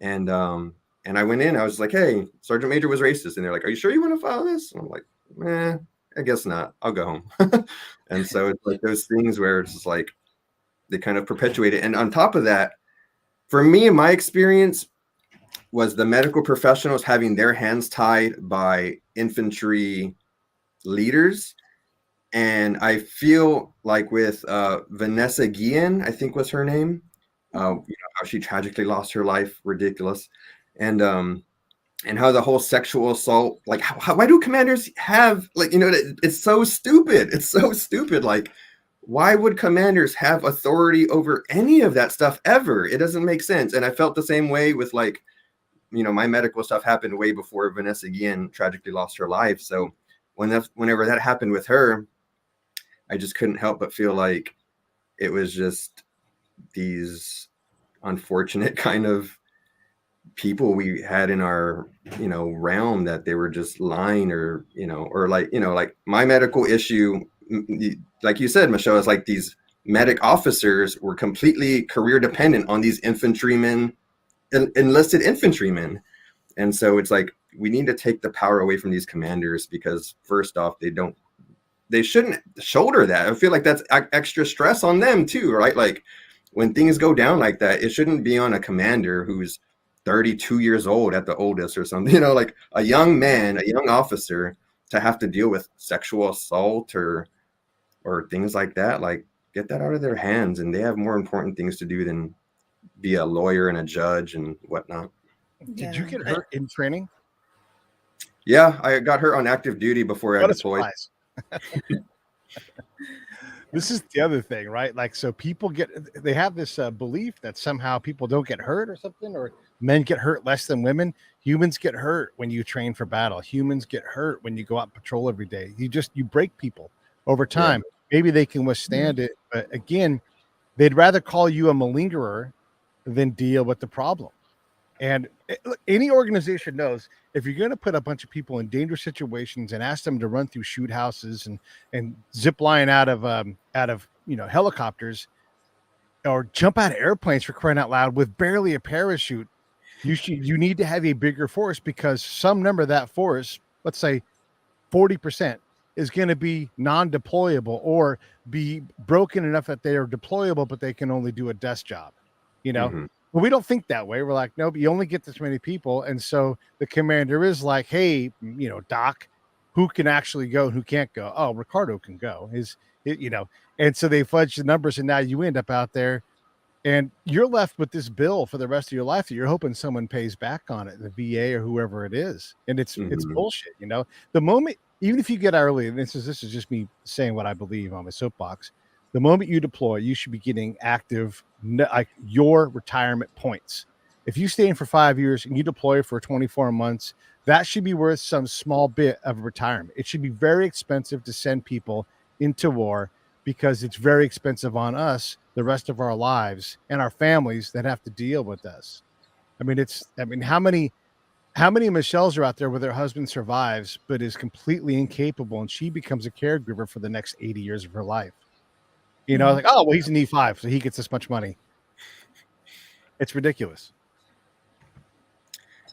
And I went in, I was like, hey, sergeant major was racist. And they're like, are you sure you want to file this? And I'm like, I guess not. I'll go home. And so it's like those things where it's just like, they kind of perpetuate it. And on top of that, for me, in my experience, was the medical professionals having their hands tied by infantry leaders. And I feel like with Vanessa Guillen, I think was her name, how she tragically lost her life, ridiculous. And how the whole sexual assault, like, why do commanders have, like, it's so stupid. It's so stupid. Like, why would commanders have authority over any of that stuff ever? It doesn't make sense. And I felt the same way with, like, my medical stuff happened way before Vanessa Guillen tragically lost her life. So whenever that happened with her, I just couldn't help but feel like it was just these unfortunate kind of people we had in our, realm, that they were just lying, or like my medical issue, like you said, Michelle, is like these medic officers were completely career dependent on these infantrymen, enlisted infantrymen. And so it's like, we need to take the power away from these commanders, because first off, they shouldn't shoulder that. I feel like that's extra stress on them too, right? Like, when things go down like that, it shouldn't be on a commander who's 32 years old at the oldest or something, like a young man, a young officer, to have to deal with sexual assault or things like that. Like, get that out of their hands, and they have more important things to do than be a lawyer and a judge and whatnot. Did you get hurt in training? Yeah, I got hurt on active duty before I deployed. This is the other thing, right? Like, so people they have this belief that somehow people don't get hurt or something, or men get hurt less than women. Humans get hurt when you train for battle. Humans get hurt when you go out patrol every day. You break people over time. Yeah. Maybe they can withstand it, but again, they'd rather call you a malingerer than deal with the problem. And any organization knows, if you're going to put a bunch of people in dangerous situations and ask them to run through shoot houses and zip line out of helicopters, or jump out of airplanes, for crying out loud, with barely a parachute, you need to have a bigger force, because some number of that force, let's say 40%, is going to be non-deployable or be broken enough that they are deployable, but they can only do a desk job, Mm-hmm. But we don't think that way. We're like, nope, you only get this many people. And so the commander is like, hey, Doc, who can actually go and who can't go? Oh, Ricardo can go. And so they fudge the numbers, and now you end up out there and you're left with this bill for the rest of your life that you're hoping someone pays back on it, the VA or whoever it is. And it's bullshit. The moment, even if you get out early, and this is just me saying what I believe on my soapbox, the moment you deploy, you should be getting active, like your retirement points. If you stay in for 5 years and you deploy for 24 months, that should be worth some small bit of retirement. It should be very expensive to send people into war, because it's very expensive on us the rest of our lives and our families that have to deal with us. I mean, how many Michelles are out there where their husband survives but is completely incapable, and she becomes a caregiver for the next 80 years of her life? You know, like, oh, well, he's an E5, so he gets this much money. It's ridiculous.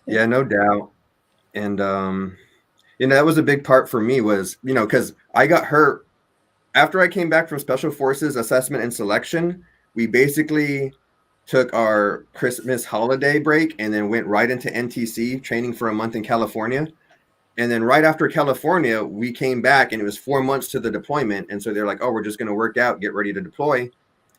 Yeah, no doubt. And that was a big part for me was, because I got hurt after I came back from Special Forces assessment and selection. We basically took our Christmas holiday break and then went right into NTC training for a month in California. And then right after California, we came back and it was 4 months to the deployment. And so they're like, oh, we're just going to work out, get ready to deploy.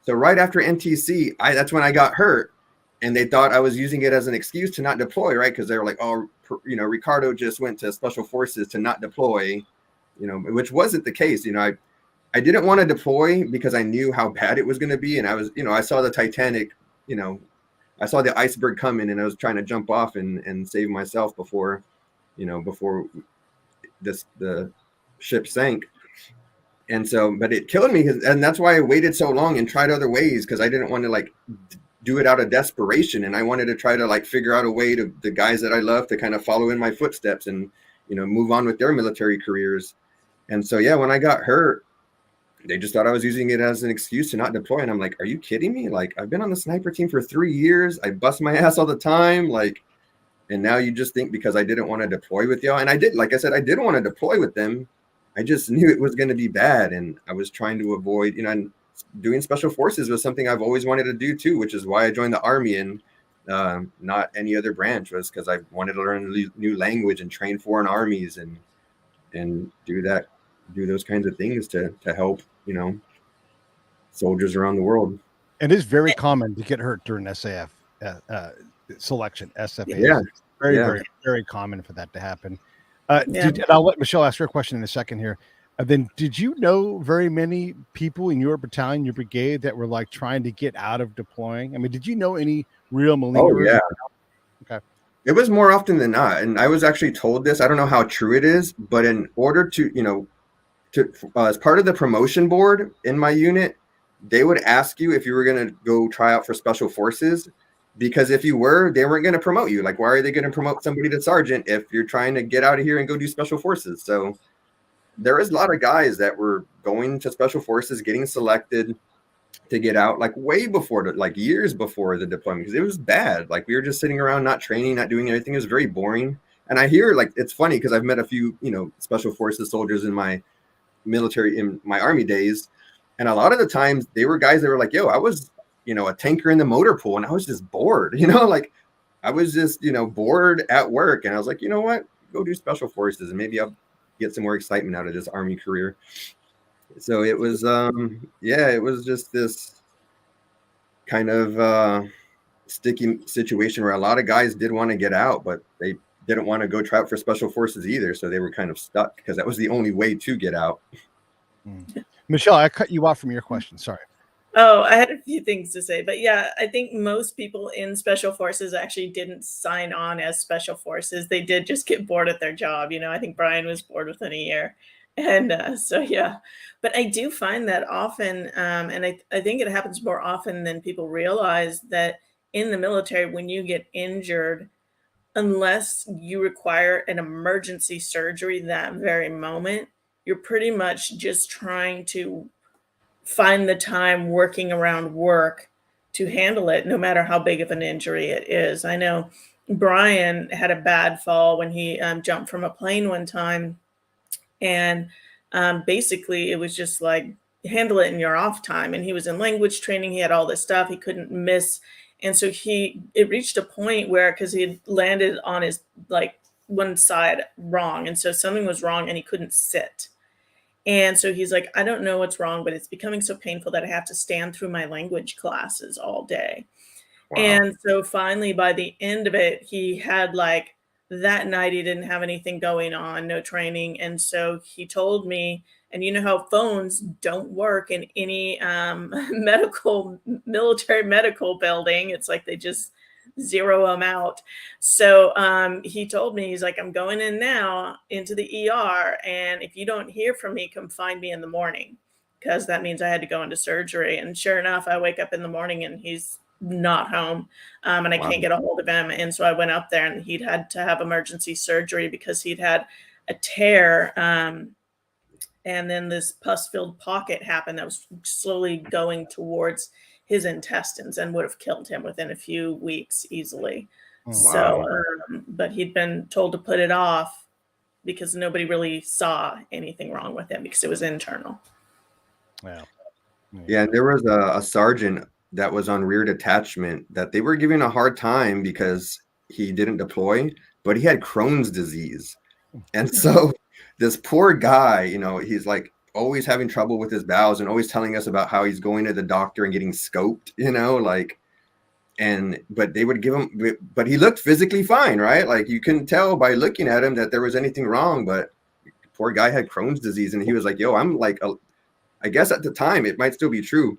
So right after NTC, that's when I got hurt. And they thought I was using it as an excuse to not deploy, right? Because they were like, oh, Ricardo just went to Special Forces to not deploy, which wasn't the case. I didn't want to deploy because I knew how bad it was going to be. And I was, I saw the Titanic, I saw the iceberg coming and I was trying to jump off and save myself before the ship sank. And so, but it killed me. And that's why I waited so long and tried other ways, because I didn't want to do it out of desperation. And I wanted to try to figure out a way to the guys that I love to kind of follow in my footsteps and, move on with their military careers. And so, yeah, when I got hurt, they just thought I was using it as an excuse to not deploy. And I'm like, are you kidding me? I've been on the sniper team for 3 years. I bust my ass all the time. And now you just think because I didn't want to deploy with y'all. And I did, like I said, I didn't want to deploy with them. I just knew it was going to be bad. And I was trying to avoid, and doing Special Forces was something I've always wanted to do too, which is why I joined the Army and not any other branch, was because I wanted to learn a new language and train foreign armies and do those kinds of things to help, soldiers around the world. It is very common to get hurt during SAF selection. SFA. Yeah. Very, very, very common for that to happen. And I'll let Michelle ask her question in a second here. Then did you know very many people in your battalion, your brigade, that were trying to get out of deploying? I mean, did you know any real malingerers? Oh, yeah. Okay. It was more often than not. And I was actually told this, I don't know how true it is, but in order to, as part of the promotion board in my unit, they would ask you if you were going to go try out for Special Forces, because if you were, they weren't going to promote you. Why are they going to promote somebody to sergeant if you're trying to get out of here and go do Special Forces? So there is a lot of guys that were going to Special Forces, getting selected to get out, way before, years before the deployment, because it was bad. We were just sitting around, not training, not doing anything. It was very boring. And I hear, it's funny because I've met a few, Special Forces soldiers in my military, in my Army days. And a lot of the times they were guys that were like, yo, I was, a tanker in the motor pool and I was just bored, I was just, bored at work. And I was like, you know what, go do Special Forces and maybe I'll get some more excitement out of this Army career. So it was, it was just this kind of sticky situation where a lot of guys did want to get out, but they didn't want to go try out for Special Forces either. So they were kind of stuck because that was the only way to get out. Michelle, I cut you off from your question. Sorry. Oh, I had a few things to say, but yeah, I think most people in Special Forces actually didn't sign on as Special Forces. They did just get bored at their job. I think Brian was bored within a year. And so, yeah, but I do find that often, and I think it happens more often than people realize, that in the military, when you get injured, unless you require an emergency surgery that very moment, you're pretty much just trying to find the time working around work to handle it, no matter how big of an injury it is. I know Brian had a bad fall when he jumped from a plane one time. And basically, it was just handle it in your off time. And he was in language training. He had all this stuff. He couldn't miss. And so it reached a point where, because he had landed on his one side wrong. And so something was wrong and he couldn't sit. And so he's like, I don't know what's wrong, but it's becoming so painful that I have to stand through my language classes all day. Wow. And so finally, by the end of it, he had that night, he didn't have anything going on, no training. And so he told me, and you know how phones don't work in any military medical building. It's they just zero them out. So he told me, he's like, I'm going in now into the ER. And if you don't hear from me, come find me in the morning, because that means I had to go into surgery. And sure enough, I wake up in the morning and he's not home, and I Wow. can't get a hold of him. And so I went up there, and he'd had to have emergency surgery because he'd had a tear. And then this pus-filled pocket happened that was slowly going towards his intestines and would have killed him within a few weeks easily. So, Wow. but he'd been told to put it off because nobody really saw anything wrong with him because it was internal. Yeah. Yeah, there was a sergeant that was on rear detachment that they were giving a hard time because he didn't deploy, but he had Crohn's disease. And so this poor guy, you know, he's like always having trouble with his bowels and always telling us about how he's going to the doctor and getting scoped, you know, like, but they would give him, but he looked physically fine, right? Like you couldn't tell by looking at him that there was anything wrong, but poor guy had Crohn's disease. And he was like, yo, I'm like, I guess at the time it might still be true.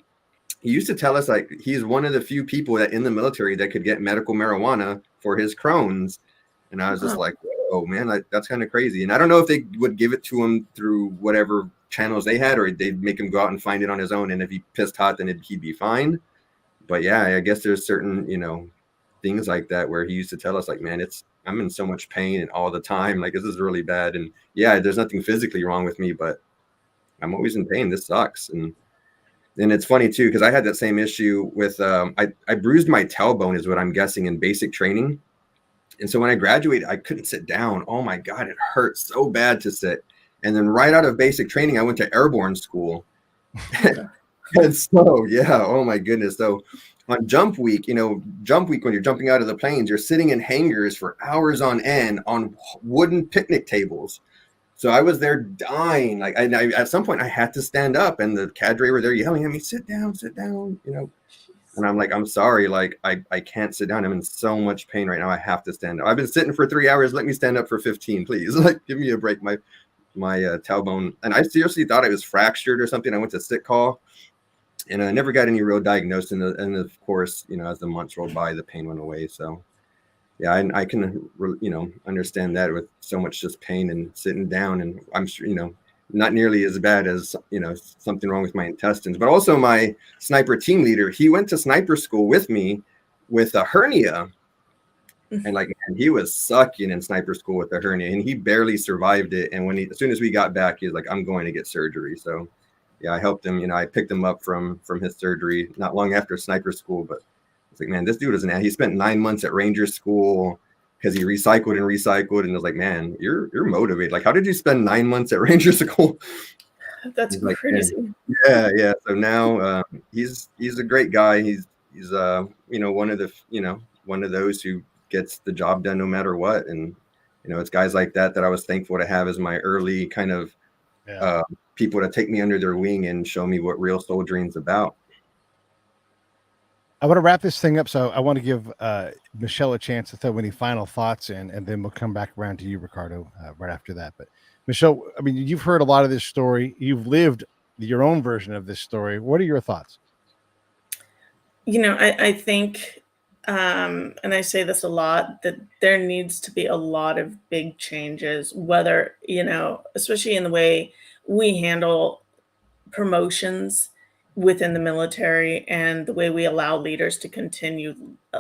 He used to tell us like he's one of the few people that in the military that could get medical marijuana for his Crohn's. And I was just like, oh man, that's kind of crazy. And I don't know if they would give it to him through whatever channels they had, or they'd make him go out and find it on his own. And if he pissed hot, then he'd be fine. But yeah, I guess there's certain, you know, things like that where he used to tell us like, man, I'm in so much pain and all the time. Like this is really bad. And yeah, there's nothing physically wrong with me, but I'm always in pain. This sucks. And it's funny too, because I had that same issue with I bruised my tailbone is what I'm guessing in basic training. And so when I graduated, I couldn't sit down. Oh my God, it hurt so bad to sit. And then right out of basic training, I went to airborne school. And so, yeah, oh my goodness. So on jump week, you know, when you're jumping out of the planes, you're sitting in hangars for hours on end on wooden picnic tables. So I was there dying. Like I at some point I had to stand up, and the cadre were there yelling at me, sit down, you know. And I'm like, I'm sorry, like I can't sit down. I'm in so much pain right now. I have to stand up. I've been sitting for 3 hours. Let me stand up for 15, please. Like, give me a break. My tailbone. And I seriously thought it was fractured or something. I went to sick call, and I never got any real diagnosis. And of course, you know, as the months rolled by, the pain went away. So yeah, I can, you know, understand that with so much just pain and sitting down. And I'm sure, you know, not nearly as bad as, you know, something wrong with my intestines, but also my sniper team leader, he went to sniper school with me with a hernia. And like, man, he was sucking in sniper school with a hernia, and he barely survived it. And as soon as we got back, he was like, I'm going to get surgery. So yeah, I helped him, you know, I picked him up from his surgery not long after sniper school, but it's like, man, this dude is he spent 9 months at Ranger school because he recycled. And I was like, man, you're motivated. Like, how did you spend 9 months at Ranger school? That's like, crazy. Yeah. So now he's a great guy. He's you know, one of those who gets the job done no matter what. And you know, it's guys like that I was thankful to have as my early kind of people to take me under their wing and show me what real soldiering is about. I want to wrap this thing up, so I want to give Michelle a chance to throw any final thoughts in, and then we'll come back around to you, Ricardo, right after that. But Michelle, I mean, you've heard a lot of this story. You've lived your own version of this story. What are your thoughts? You know, I think, and I say this a lot, that there needs to be a lot of big changes, whether, you know, especially in the way we handle promotions within the military and the way we allow leaders to continue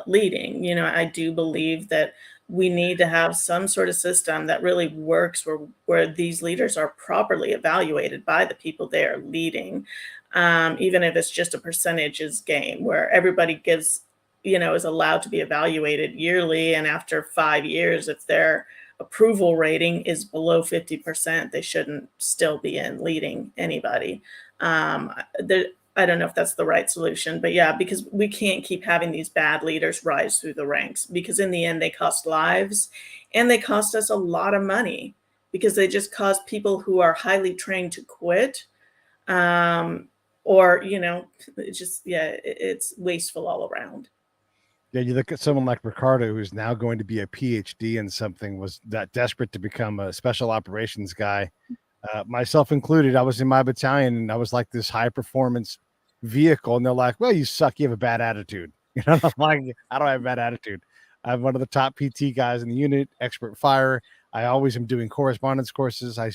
leading. You know, I do believe that we need to have some sort of system that really works where these leaders are properly evaluated by the people they are leading, even if it's just a percentages game where everybody gives, you know, is allowed to be evaluated yearly. And after 5 years, if their approval rating is below 50%, they shouldn't still be in leading anybody. I don't know if that's the right solution, but yeah, because we can't keep having these bad leaders rise through the ranks, because in the end they cost lives and they cost us a lot of money because they just cause people who are highly trained to quit. Or, you know, it's just, it's wasteful all around. Yeah, you look at someone like Ricardo, who's now going to be a PhD in something, was that desperate to become a special operations guy. Myself included, I was in my battalion and I was like this high performance vehicle. And they're like, well, you suck. You have a bad attitude. You know, I'm like, I don't have a bad attitude. I'm one of the top PT guys in the unit, expert fire. I always am doing correspondence courses. I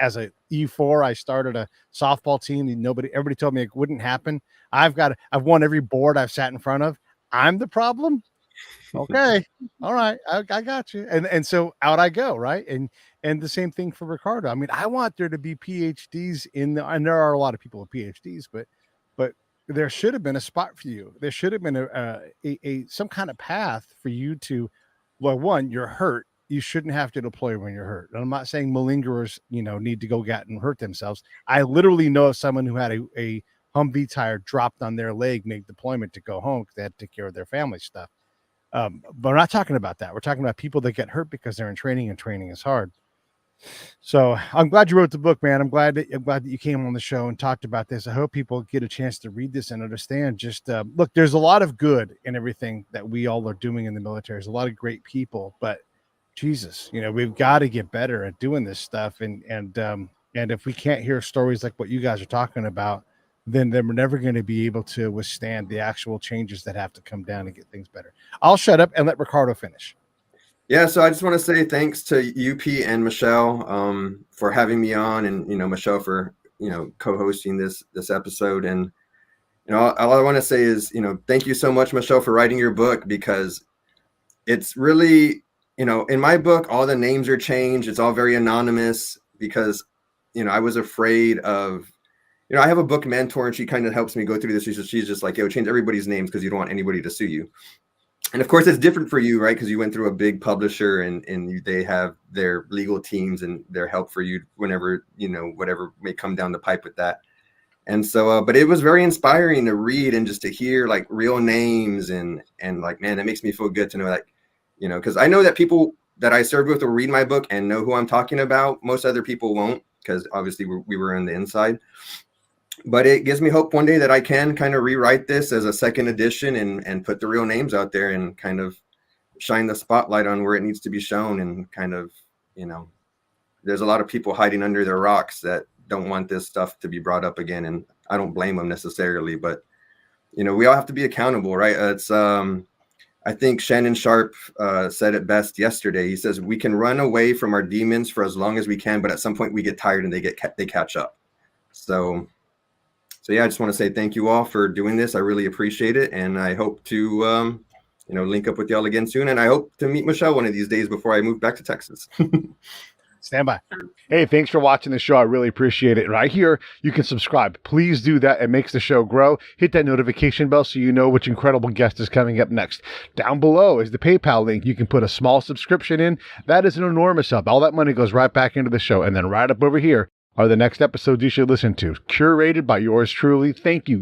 as a E4, I started a softball team. Everybody told me it wouldn't happen. I've won every board I've sat in front of. I'm the problem. Okay. All right. I got you. And so out I go. Right. And the same thing for Ricardo. I mean, I want there to be PhDs and there are a lot of people with PhDs, but there should have been a spot for you. There should have been a some kind of path for you to, well, one, you're hurt. You shouldn't have to deploy when you're hurt. And I'm not saying malingerers, need to go get and hurt themselves. I literally know of someone who had a Humvee tire dropped on their leg mid deployment to go home because they had to take care of their family stuff. But we're not talking about that. We're talking about people that get hurt because they're in training, and training is hard. So I'm glad you wrote the book, man. I'm glad that you came on the show and talked about this. I hope people get a chance to read this and understand. Just look, there's a lot of good in everything that we all are doing in the military. There's a lot of great people, but Jesus, we've got to get better at doing this stuff. And if we can't hear stories like what you guys are talking about, then we're never going to be able to withstand the actual changes that have to come down and get things better. I'll shut up and let Ricardo finish. Yeah, so I just want to say thanks to UP and Michelle for having me on, and Michelle for co-hosting this episode. And all I want to say is thank you so much, Michelle, for writing your book, because it's really in my book all the names are changed. It's all very anonymous because I was afraid of. I have a book mentor, and she kind of helps me go through this. She's just like, change everybody's names because you don't want anybody to sue you. And of course, it's different for you, right? Because you went through a big publisher, and they have their legal teams and their help for you whenever, whatever may come down the pipe with that. And so, but it was very inspiring to read and just to hear like real names and like, man, it makes me feel good to know that, because I know that people that I served with will read my book and know who I'm talking about. Most other people won't, because obviously we were on the inside. But it gives me hope one day that I can kind of rewrite this as a second edition and put the real names out there and kind of shine the spotlight on where it needs to be shown. And kind of, there's a lot of people hiding under their rocks that don't want this stuff to be brought up again. And I don't blame them necessarily, but, we all have to be accountable, right? It's, I think Shannon Sharp said it best yesterday. He says, we can run away from our demons for as long as we can, but at some point we get tired and they catch up. So yeah, I just want to say thank you all for doing this. I really appreciate it. And I hope to, link up with y'all again soon. And I hope to meet Michelle one of these days before I move back to Texas. Stand by. Hey, thanks for watching the show. I really appreciate it. Right here, you can subscribe. Please do that. It makes the show grow. Hit that notification bell so you know which incredible guest is coming up next. Down below is the PayPal link. You can put a small subscription in. That is an enormous help. All that money goes right back into the show. And then right up over here are the next episodes you should listen to, curated by yours truly. Thank you